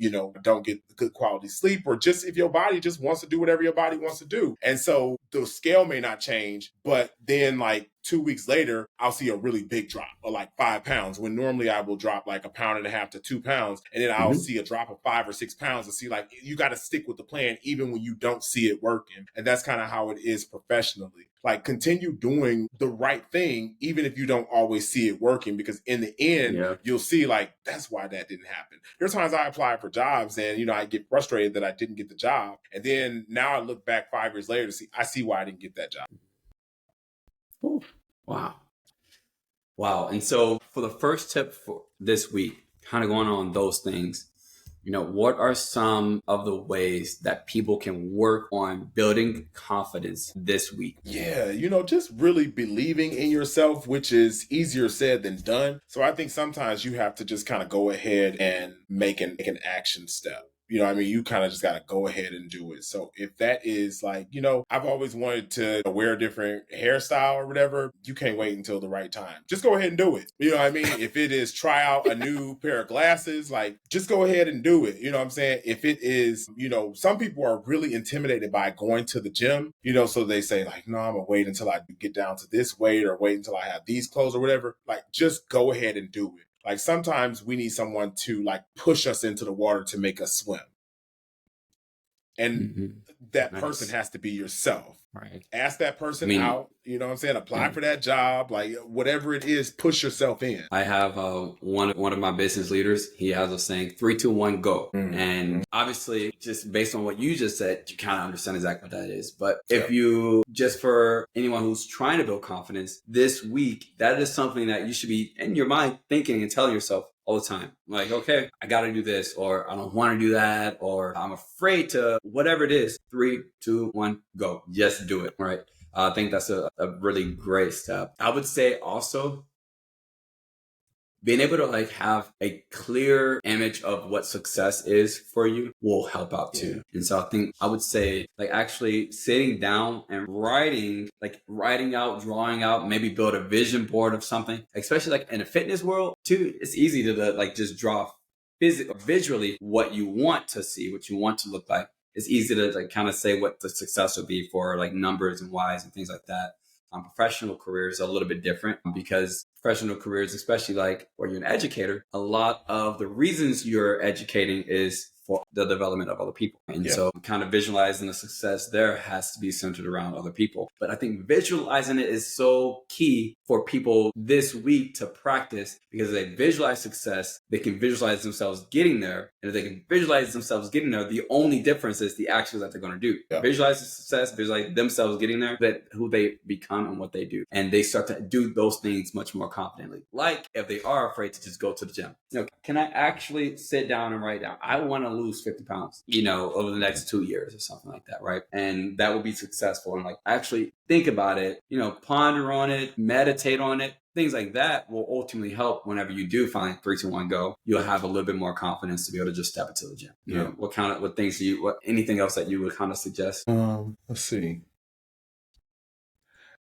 don't get good quality sleep, or just if your body just wants to do whatever your body wants to do. And so the scale may not change, but then like 2 weeks later, I'll see a really big drop of like 5 pounds, when normally I will drop like 1.5 pounds to 2 pounds. And then I'll see a drop of 5 or 6 pounds, and see, like, you got to stick with the plan even when you don't see it working. And that's kind of how it is professionally. Like, continue doing the right thing, even if you don't always see it working, because in the end, you'll see, like, that's why that didn't happen. There's times I apply for jobs and, I get frustrated that I didn't get the job. And then now I look back 5 years later to I see why I didn't get that job. Ooh, wow. And so for the first tip for this week, kind of going on those things, what are some of the ways that people can work on building confidence this week? Yeah, just really believing in yourself, which is easier said than done. So I think sometimes you have to just kind of go ahead and make an action step. You kind of just got to go ahead and do it. So if that is like, I've always wanted to wear a different hairstyle or whatever, you can't wait until the right time. Just go ahead and do it. If it is try out a new pair of glasses, like, just go ahead and do it. If it is, some people are really intimidated by going to the gym, so they say like, no, I'm gonna wait until I get down to this weight, or wait until I have these clothes or whatever. Like, just go ahead and do it. Like, sometimes we need someone to like push us into the water to make us swim. And that person has to be yourself. Right. Ask that person out, apply for that job, like whatever it is, push yourself in. I have one of my business leaders. He has a saying, 3, 2, 1, go. And obviously, just based on what you just said, you kind of understand exactly what that is. But if you, just for anyone who's trying to build confidence this week, that is something that you should be in your mind thinking and telling yourself all the time. Like, okay, I got to do this, or I don't want to do that, or I'm afraid to, whatever it is. 3, 2, 1, go. Just do it. Right. I think that's a really great step. I would say also being able to like have a clear image of what success is for you will help out too. And so I think I would say like actually sitting down and writing out, drawing out, maybe build a vision board of something, especially like in the fitness world too. It's easy to like just draw visually what you want to see, what you want to look like. It's easy to like kind of say what the success would be for like numbers and Y's and things like that. Professional careers are a little bit different, because professional careers, especially like where you're an educator, a lot of the reasons you're educating is for the development of other people. And so kind of visualizing the success there has to be centered around other people. But I think visualizing it is so key for people this week to practice, because if they visualize success, they can visualize themselves getting there. And if they can visualize themselves getting there, the only difference is the actions that they're going to do. Visualize the success, visualize themselves getting there, that who they become and what they do. And they start to do those things much more confidently. Like if they are afraid to just go to the gym. Can I actually sit down and write down, I want to lose 50 pounds, over the next 2 years or something like that, right? And that will be successful. And like actually think about it, ponder on it, meditate on it. Things like that will ultimately help whenever you do find 3, 2, 1, go. You'll have a little bit more confidence to be able to just step into the gym. Anything else that you would kind of suggest? Let's see.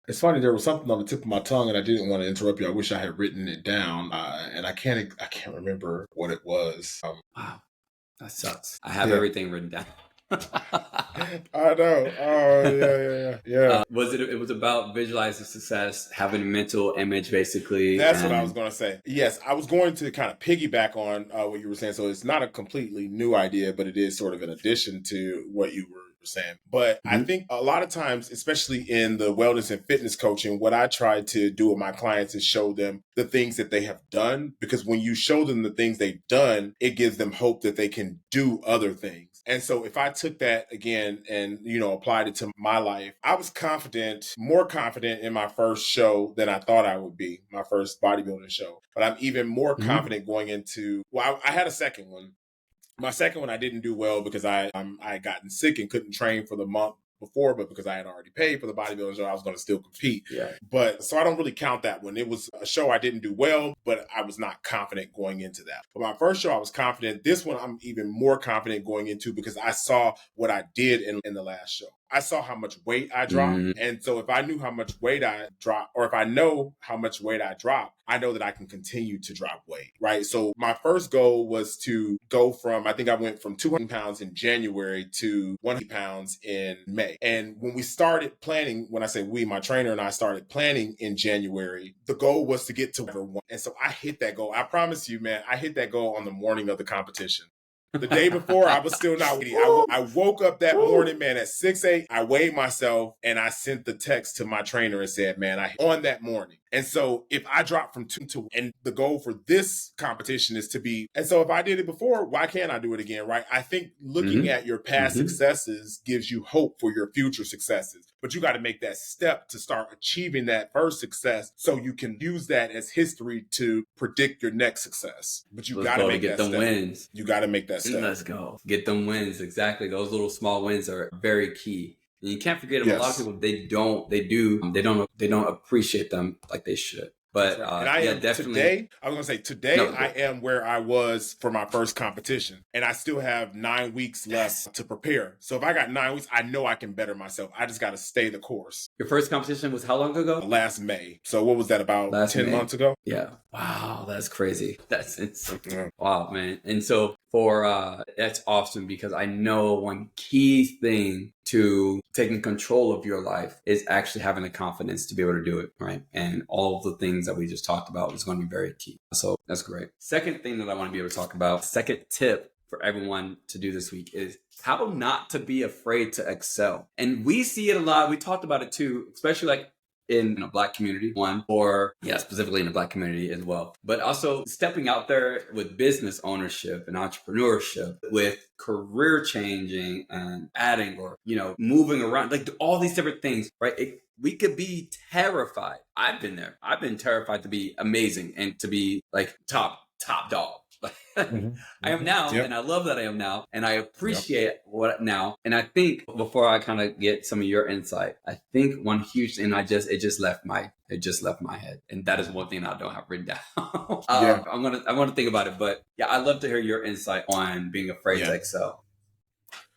It's funny, there was something on the tip of my tongue and I didn't want to interrupt you. I wish I had written it down, and I can't remember what it was. Wow, that sucks. I have everything written down. I know. Oh, yeah. Was it? It was about visualizing success, having a mental image, basically. That's what I was going to say. Yes, I was going to kind of piggyback on what you were saying. So it's not a completely new idea, but it is sort of an addition to what you were saying. But I think a lot of times, especially in the wellness and fitness coaching, what I try to do with my clients is show them the things that they have done. Because when you show them the things they've done, it gives them hope that they can do other things. And so if I took that again and, applied it to my life, I was more confident in my first show than I thought I would be, my first bodybuilding show. But I'm even more confident going into, I had a second one. My second one, I didn't do well because I had gotten sick and couldn't train for the month before, but because I had already paid for the bodybuilding show, I was going to still compete. Yeah. But so I don't really count that one. It was a show I didn't do well, but I was not confident going into that. But my first show, I was confident. This one, I'm even more confident going into because I saw what I did in the last show. I saw how much weight I dropped. And so if I knew how much weight I dropped, or if I know how much weight I dropped, I know that I can continue to drop weight, right? So my first goal was to go from, I think I went from 200 pounds in January to 100 pounds in May. And when we started planning, when I say we, my trainer and I started planning in January, the goal was to get to number one. And so I hit that goal. I promise you, man, I hit that goal on the morning of the competition. The day before, I was still not waiting. I woke up that morning, man, at 6 a.m. I weighed myself and I sent the text to my trainer and said, man, on that morning. And so if I drop from 2 to, and the goal for this competition is to be, and so if I did it before, why can't I do it again, right? I think looking at your past successes gives you hope for your future successes. But you got to make that step to start achieving that first success so you can use that as history to predict your next success. But you got to make get that them step. wins. You got to make that step. Let's go. Get them wins. Exactly. Those little small wins are very key. And you can't forget them. A lot of people, they don't appreciate them like they should. But right. And I am definitely. I am where I was for my first competition, and I still have 9 weeks left to prepare. So if I got 9 weeks, I know I can better myself. I just got to stay the course. Your first competition was how long ago? Last May. So what was that, about 10 months ago? Yeah. Wow, that's crazy. That's insane. Yeah. Wow, man. And so that's awesome because I know one key thing to taking control of your life is actually having the confidence to be able to do it, right? And all of the things that we just talked about is going to be very key. So that's great. Second thing that I want to be able to talk about, second tip for everyone to do this week is how not to be afraid to excel. And we see it a lot. We talked about it too, especially like in a Black community, specifically in the Black community as well. But also stepping out there with business ownership and entrepreneurship, with career changing and adding or, moving around, like all these different things, right? We could be terrified. I've been there. I've been terrified to be amazing and to be like top dog. I am now, and I love that I am now, and I appreciate what now. And I think before I kind of get some of your insight, I think one huge thing it just left my head, and that is one thing I don't have written down. I'm gonna think about it, but I'd love to hear your insight on being afraid to excel.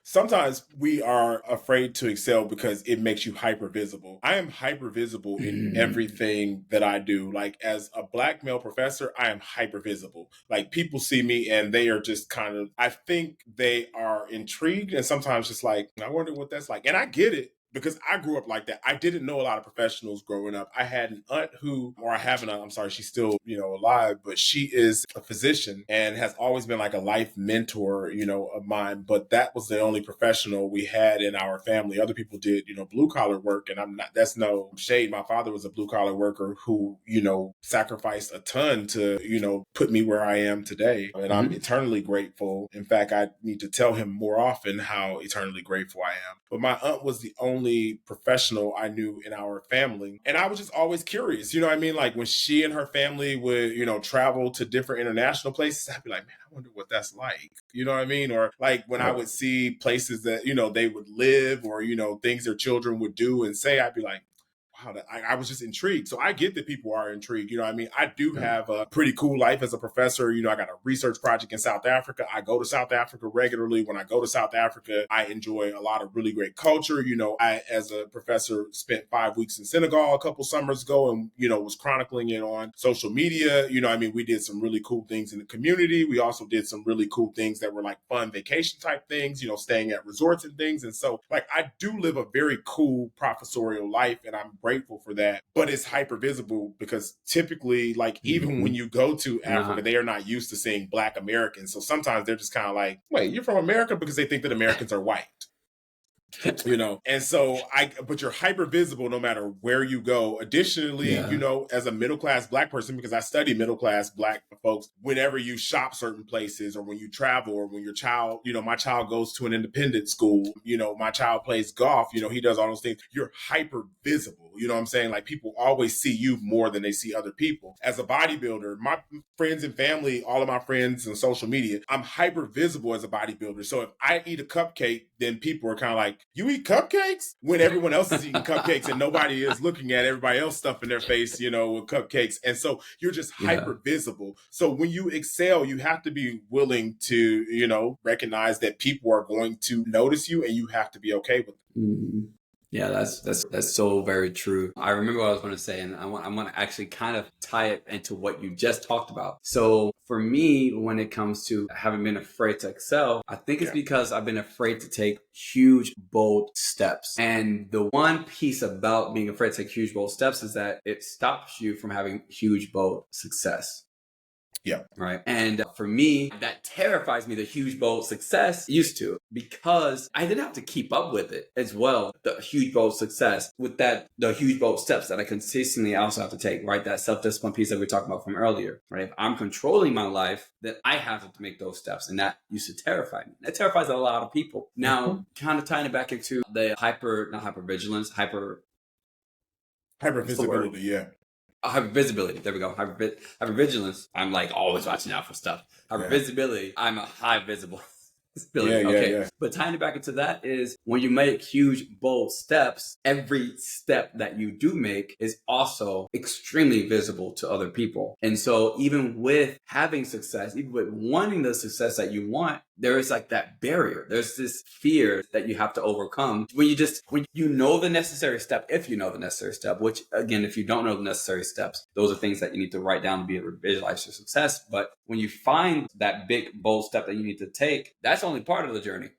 Sometimes we are afraid to excel because it makes you hyper visible. I am hyper visible in everything that I do. Like as a Black male professor, I am hyper visible. Like people see me and they are just kind of, I think they are intrigued and sometimes just like, I wonder what that's like. And I get it. Because I grew up like that. I didn't know a lot of professionals growing up. I had an aunt she's still, alive, but she is a physician and has always been like a life mentor, of mine. But that was the only professional we had in our family. Other people did, blue collar work. And that's no shade. My father was a blue collar worker who, sacrificed a ton to, put me where I am today. And I'm eternally grateful. In fact, I need to tell him more often how eternally grateful I am. But my aunt was the only professional I knew in our family. And I was just always curious, Like when she and her family would, travel to different international places, I'd be like, man, I wonder what that's like. You know what I mean? Or like when I would see places that, they would live or, things their children would do and say, I'd be like, I was just intrigued. So I get that people are intrigued. You know what I mean? I do have a pretty cool life as a professor. You know, I got a research project in South Africa. I go to South Africa regularly. When I go to South Africa, I enjoy a lot of really great culture. You know, I, as a professor, spent 5 weeks in Senegal a couple summers ago and, you know, was chronicling it on social media. You know, I mean, we did some really cool things in the community. We also did some really cool things that were like fun vacation type things, you know, staying at resorts and things. And so, like, I do live a very cool professorial life, and I'm grateful for that. But it's hyper visible because typically, like, even when you go to Africa, they are not used to seeing Black Americans. So sometimes they're just kind of like, wait, you're from America? Because they think that Americans are white. You know, and so but you're hyper visible no matter where you go. Additionally, you know, as a middle class Black person, because I study middle class Black folks, whenever you shop certain places or when you travel or when your child, you know, my child goes to an independent school, you know, my child plays golf, you know, he does all those things. You're hyper visible. You know what I'm saying? Like, people always see you more than they see other people. As a bodybuilder, my friends and family, all of my friends on social media, I'm hyper visible as a bodybuilder. So if I eat a cupcake, then people are kind of like, you eat cupcakes? When everyone else is eating cupcakes and nobody is looking at everybody else stuffing their face, you know, with cupcakes. And so you're just hyper visible. So when you excel, you have to be willing to, you know, recognize that people are going to notice you, and you have to be okay with it. Yeah, that's so very true. I remember what I was going to say, and I'm going to actually kind of tie it into what you just talked about. So for me, when it comes to having been afraid to excel, I think it's because I've been afraid to take huge, bold steps. And the one piece about being afraid to take huge, bold steps is that it stops you from having huge, bold success. Yeah. Right. And for me, that terrifies me, the huge, bold success used to, because I didn't have to keep up with it as well. The huge, bold success with that, the huge, bold steps that I consistently also have to take, right? That self-discipline piece that we were talking about from earlier, right? If I'm controlling my life, then I have to make those steps. And that used to terrify me. That terrifies a lot of people. Now, kind of tying it back into the hypervisibility. Hypervisibility. There we go. Hypervigilance. I'm like always watching out for stuff. Hypervisibility. I'm a high visible. But tying it back into that is when you make huge, bold steps, every step that you do make is also extremely visible to other people. And so even with having success, even with wanting the success that you want, there is like that barrier. There's this fear that you have to overcome when you know the necessary step, if you know the necessary step, which again, if you don't know the necessary steps, those are things that you need to write down to be able to visualize your success. But when you find that big, bold step that you need to take, that's only part of the journey.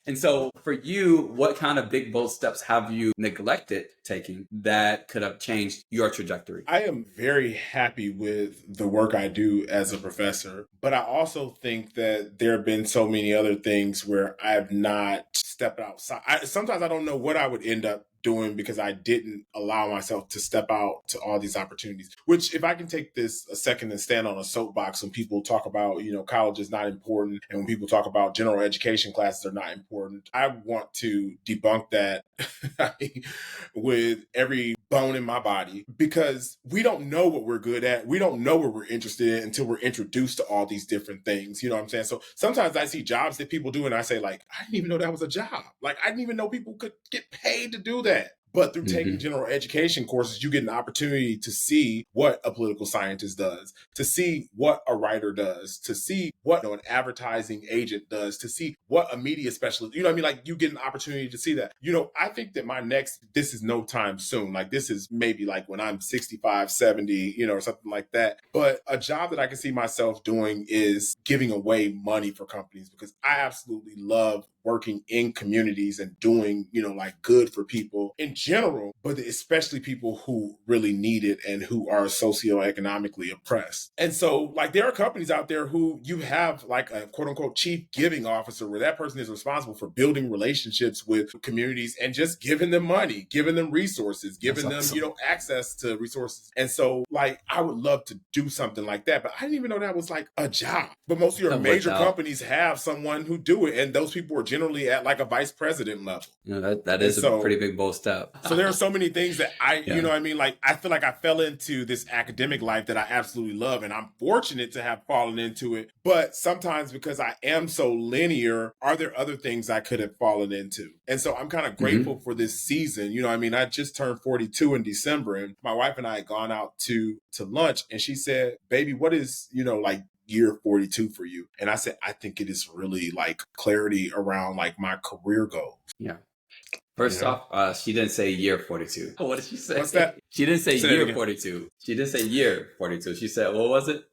And so for you, what kind of big, bold steps have you neglected taking that could have changed your trajectory? I am very happy with the work I do as a professor, but I also think that there have been so many other things where I have not stepped outside. Sometimes I don't know what I would end up doing because I didn't allow myself to step out to all these opportunities. Which, if I can take this a second and stand on a soapbox when people talk about, you know, college is not important, and when people talk about general education classes are not important, I want to debunk that with every bone in my body, because we don't know what we're good at. We don't know what we're interested in until we're introduced to all these different things. You know what I'm saying? So sometimes I see jobs that people do and I say, like, I didn't even know that was a job. Like, I didn't even know people could get paid to do that. But through taking general education courses, you get an opportunity to see what a political scientist does, to see what a writer does, to see what an advertising agent does, to see what a media specialist, you know what I mean? Like, you get an opportunity to see that. You know, I think that this is no time soon. Like, this is maybe like when I'm 65, 70, you know, or something like that. But a job that I can see myself doing is giving away money for companies, because I absolutely love working in communities and doing, you know, like good for people in general, but especially people who really need it and who are socioeconomically oppressed. And so, like, there are companies out there who you have like a quote unquote chief giving officer, where that person is responsible for building relationships with communities and just giving them money, giving them resources, giving them, you know, access to resources. And so, like, I would love to do something like that, but I didn't even know that was like a job. But most of your major companies have someone who do it, and those people are generally at like a vice president level. You know, that is a pretty big, bold step. So there are so many things that you know what I mean? Like, I feel like I fell into this academic life that I absolutely love, and I'm fortunate to have fallen into it. But sometimes because I am so linear, are there other things I could have fallen into? And so I'm kind of grateful for this season. You know what I mean? I just turned 42 in December, and my wife and I had gone out to lunch, and she said, baby, what is, like, year 42 for you? And I said, I think it is really like clarity around like my career goals. Yeah. First off, she didn't say year 42. What did she say? What's that? She didn't say year 42. She didn't say year 42. She said, what was it?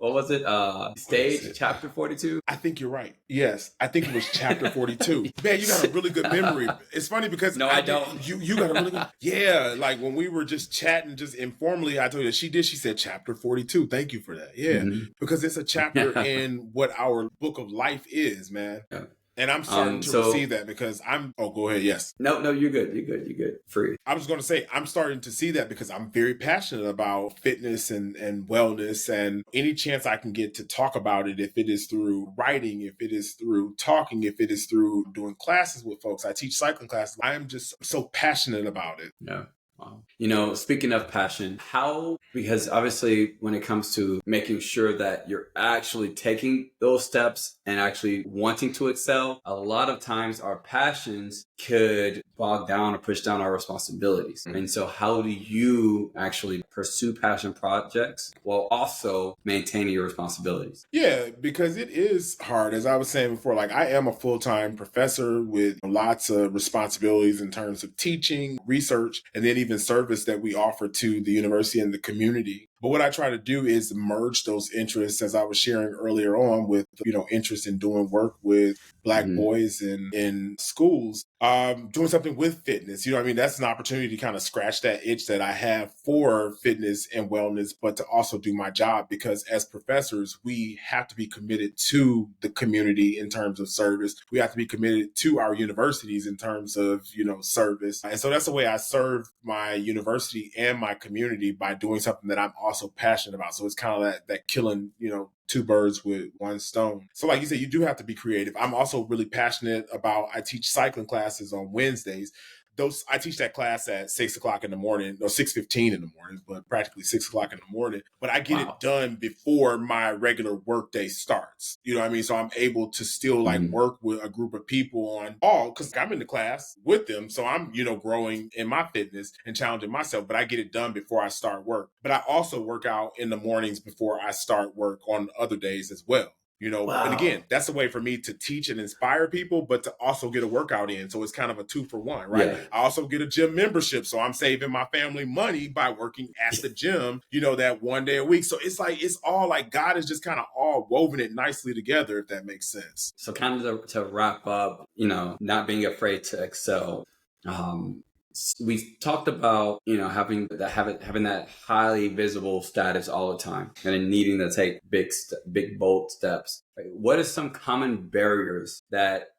Stage chapter 42? I think you're right. Yes. I think it was chapter 42. Man, you got a really good memory. It's funny because I don't. You got a really good. Yeah. Like when we were just chatting, just informally, I told you she said chapter 42. Thank you for that. Yeah. Because it's a chapter in what our book of life is, man. Yeah. And I'm starting to receive that because go ahead. Yes. No, you're good. You're good. Free. I was going to say, I'm starting to see that because I'm very passionate about fitness and wellness, and any chance I can get to talk about it, if it is through writing, if it is through talking, if it is through doing classes with folks. I teach cycling classes. I am just so passionate about it. Yeah. Wow. Speaking of passion, because obviously when it comes to making sure that you're actually taking those steps and actually wanting to excel, a lot of times our passions could bog down or push down our responsibilities. And so how do you actually pursue passion projects while also maintaining your responsibilities? Yeah, because it is hard. As I was saying before, like I am a full-time professor with lots of responsibilities in terms of teaching, research, and then even service that we offer to the university and the community. But what I try to do is merge those interests, as I was sharing earlier on, with, interest in doing work with Black boys in schools, doing something with fitness. You know what I mean? That's an opportunity to kind of scratch that itch that I have for fitness and wellness, but to also do my job, because as professors, we have to be committed to the community in terms of service. We have to be committed to our universities in terms of, service. And so that's the way I serve my university and my community, by doing something that I'm also passionate about. So it's kind of that killing, two birds with one stone. So like you said, you do have to be creative. I'm also really passionate about, I teach cycling classes on Wednesdays. I teach that class at 6 o'clock in the morning, or 6:15 in the morning, but practically 6 o'clock in the morning. But I get it done before my regular work day starts. You know what I mean? So I'm able to still work with a group of people on all, because I'm in the class with them. So I'm, growing in my fitness and challenging myself, but I get it done before I start work. But I also work out in the mornings before I start work on other days as well. Wow. And again, that's a way for me to teach and inspire people, but to also get a workout in. So it's kind of a 2-for-1, right? Yeah. I also get a gym membership. So I'm saving my family money by working at the gym, that one day a week. So it's like, it's all like God is just kind of all woven it nicely together, if that makes sense. So kind of to wrap up, not being afraid to excel. We talked about, having that highly visible status all the time, and then needing to take big, bold steps. What are some common barriers that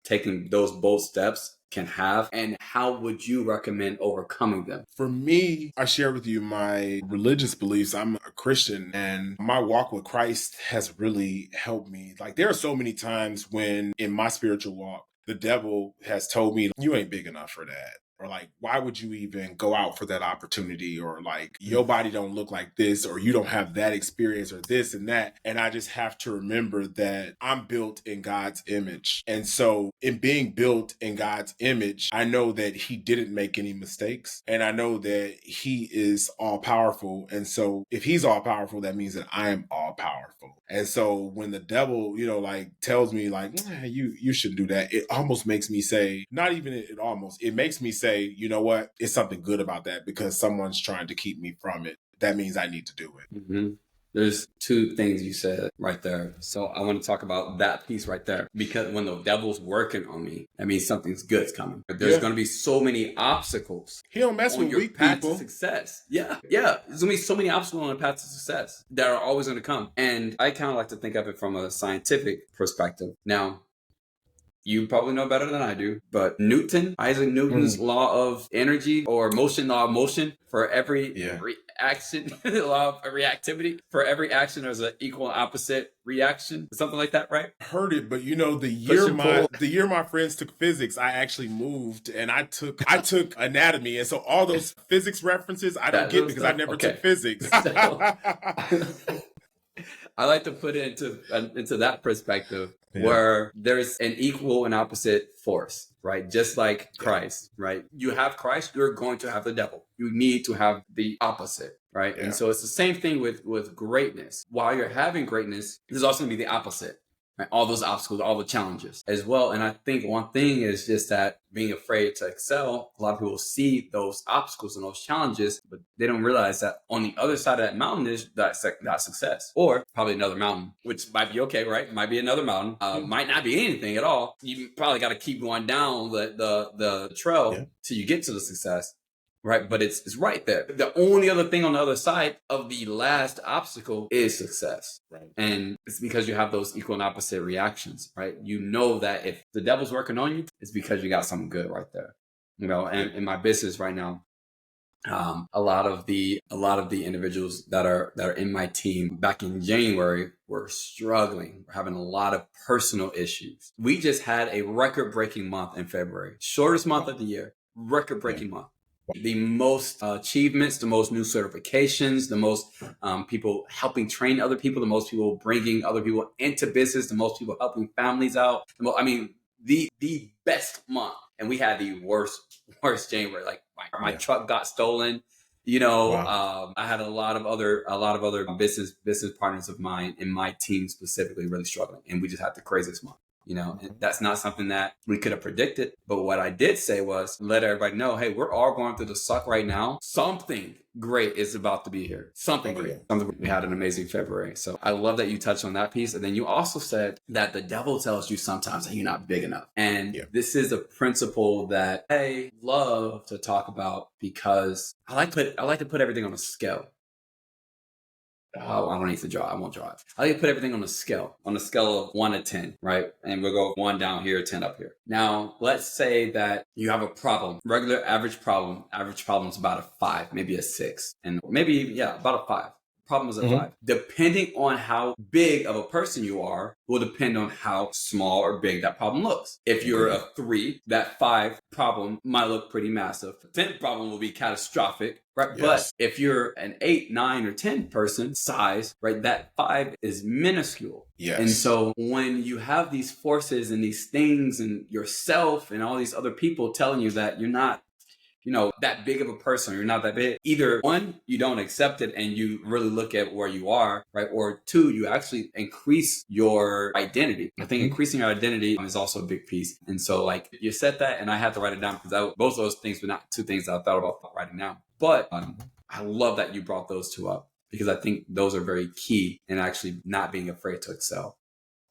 taking those bold steps can have, and how would you recommend overcoming them? For me, I share with you my religious beliefs. I'm a Christian, and my walk with Christ has really helped me. Like, there are so many times when in my spiritual walk, the devil has told me, you ain't big enough for that. Or why would you even go out for that opportunity? Or your body don't look like this, or you don't have that experience, or this and that. And I just have to remember that I'm built in God's image. And so in being built in God's image, I know that he didn't make any mistakes. And I know that he is all powerful. And so if he's all powerful, that means that I am all powerful. And so when the devil, tells me you shouldn't do that, it almost makes me say, it makes me say, you know what? It's something good about that, because someone's trying to keep me from it. That means I need to do it. Mm-hmm. There's two things you said right there. So I want to talk about that piece right there, because when the devil's working on me, that means something's good's coming. There's going to be so many obstacles. He don't mess with weak path people. To success. Yeah. There's going to be so many obstacles on the path to success that are always going to come. And I kind of like to think of it from a scientific perspective. Now, You probably know better than I do, but Isaac Newton's law of energy or law of motion, for every reaction, law of reactivity, for every action, there's an equal and opposite reaction, something like that, right? Heard it, but the year my friends took physics, I actually moved and I took anatomy, and so all those physics references I don't get because I never took physics. I like to put it into that perspective where there's an equal and opposite force, right? Just like Christ, right? You have Christ, you're going to have the devil. You need to have the opposite, right? And so it's the same thing with greatness. While you're having greatness, there's also going to be the opposite. Right? All those obstacles, all the challenges as well. And I think one thing is just that being afraid to excel, a lot of people see those obstacles and those challenges, but they don't realize that on the other side of that mountain is that success, or probably another mountain, which might be okay, right? Might be another mountain, might not be anything at all. You probably got to keep going down the trail till you get to the success. Right. But it's right there. The only other thing on the other side of the last obstacle is success. Right. And it's because you have those equal and opposite reactions. Right. You know that if the devil's working on you, it's because you got something good right there. And in my business right now, a lot of the individuals that are in my team back in January were struggling. We're having a lot of personal issues. We just had a record-breaking month in February, shortest month of the year, record-breaking month. The most achievements, the most new certifications, the most people helping train other people, the most people bringing other people into business, the most people helping families out. The best month. And we had the worst January. Like my truck got stolen. I had a lot of other business partners of mine in my team specifically really struggling, and we just had the craziest month. And that's not something that we could have predicted. But what I did say was let everybody know, hey, we're all going through the suck right now. Something great is about to be here. Something great. We had an amazing February. So I love that you touched on that piece. And then you also said that the devil tells you sometimes that you're not big enough. And this is a principle that I love to talk about because I like to put everything on a scale. Oh, I don't need to draw. I won't draw it. I like to put everything on a scale of 1 to 10, right? And we'll go 1 down here, 10 up here. Now, let's say that you have a problem, regular average problem. Average problem is about a 5, maybe a 6, and maybe, about a 5. Problem is a 5. Depending on how big of a person you are will depend on how small or big that problem looks. If you're a 3, that 5 problem might look pretty massive. The 10th problem will be catastrophic, right? Yes. But if you're an 8, 9, or 10 person size, right, that 5 is minuscule. Yes. And so when you have these forces and these things and yourself and all these other people telling you that you're not that big of a person, you're not that big. Either 1, you don't accept it and you really look at where you are, right? Or 2, you actually increase your identity. I think increasing your identity is also a big piece. And so you said that, and I had to write it down because both of those things were not 2 things that I thought about writing down. But I love that you brought those 2 up because I think those are very key in actually not being afraid to excel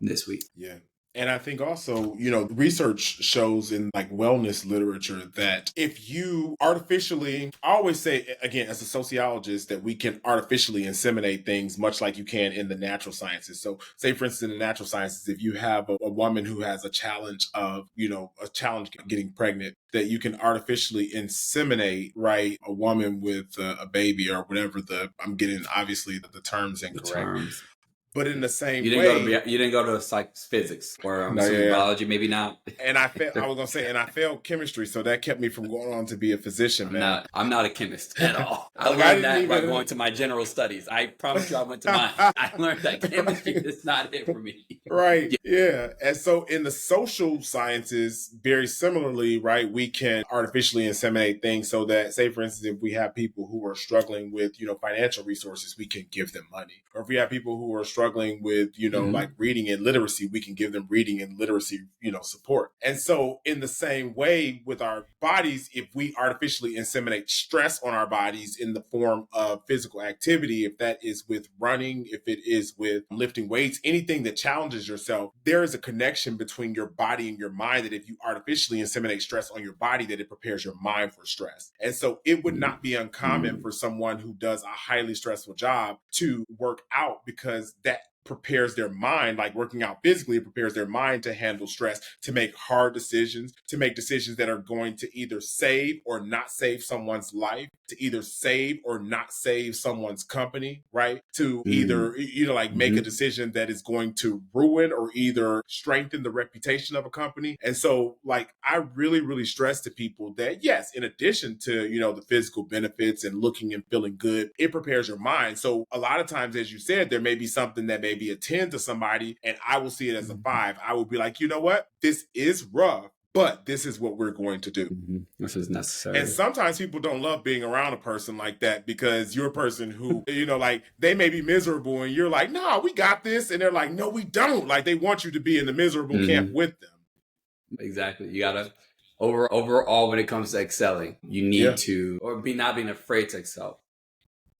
this week. Yeah. And I think also, research shows in wellness literature that if you artificially, I always say, again, as a sociologist, that we can artificially inseminate things much like you can in the natural sciences. So say, for instance, in the natural sciences, if you have a woman who has a challenge of, a challenge getting pregnant, that you can artificially inseminate, right, a woman with a baby or whatever I'm getting, obviously, the terms incorrect. But in the same way, you didn't go to physics or biology, maybe not. And I failed chemistry, so that kept me from going on to be a physician. I'm not a chemist at all. I learned that by going to my general studies. I promise you, I went to mine. I learned that chemistry is not it for me. Right. Yeah. And so in the social sciences, very similarly, right, we can artificially inseminate things so that, say, for instance, if we have people who are struggling with, financial resources, we can give them money. Or if we have people who are struggling with, reading and literacy, we can give them reading and literacy, support. And so in the same way with our bodies, if we artificially inseminate stress on our bodies in the form of physical activity, if that is with running, if it is with lifting weights, anything that challenges yourself, there is a connection between your body and your mind that if you artificially inseminate stress on your body, that it prepares your mind for stress. And so it would not be uncommon for someone who does a highly stressful job to work out because that prepares their mind, like working out physically, it prepares their mind to handle stress, to make hard decisions, to make decisions that are going to either save or not save someone's life, to either save or not save someone's company, right? To either, like make a decision that is going to ruin or either strengthen the reputation of a company. And so like, I really, really stress to people that yes, in addition to, the physical benefits and looking and feeling good, it prepares your mind. So a lot of times, as you said, there may be something that may be a 10 to somebody and I will see it as a 5. I will be like, you know what? This is rough, but this is what we're going to do. This is necessary. And sometimes people don't love being around a person like that because you're a person who, like they may be miserable and you're like, no, we got this. And they're like, no, we don't. Like they want you to be in the miserable camp with them. Exactly. You gotta overall when it comes to excelling, you need to not being afraid to excel.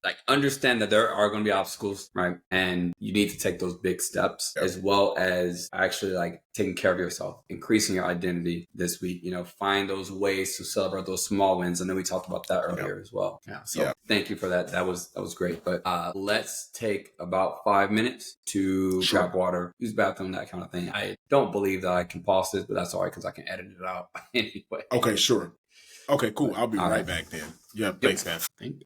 Like understand that there are going to be obstacles, right? And you need to take those big steps as well as actually like taking care of yourself, increasing your identity this week, find those ways to celebrate those small wins. And then we talked about that earlier as well. So thank you for that. That was great. But let's take about 5 minutes to grab water, use the bathroom, that kind of thing. I don't believe that I can pause this, but that's all right because I can edit it out anyway. Okay, sure. Okay, cool. I'll be right back then. Yeah, thanks, man. Thank you.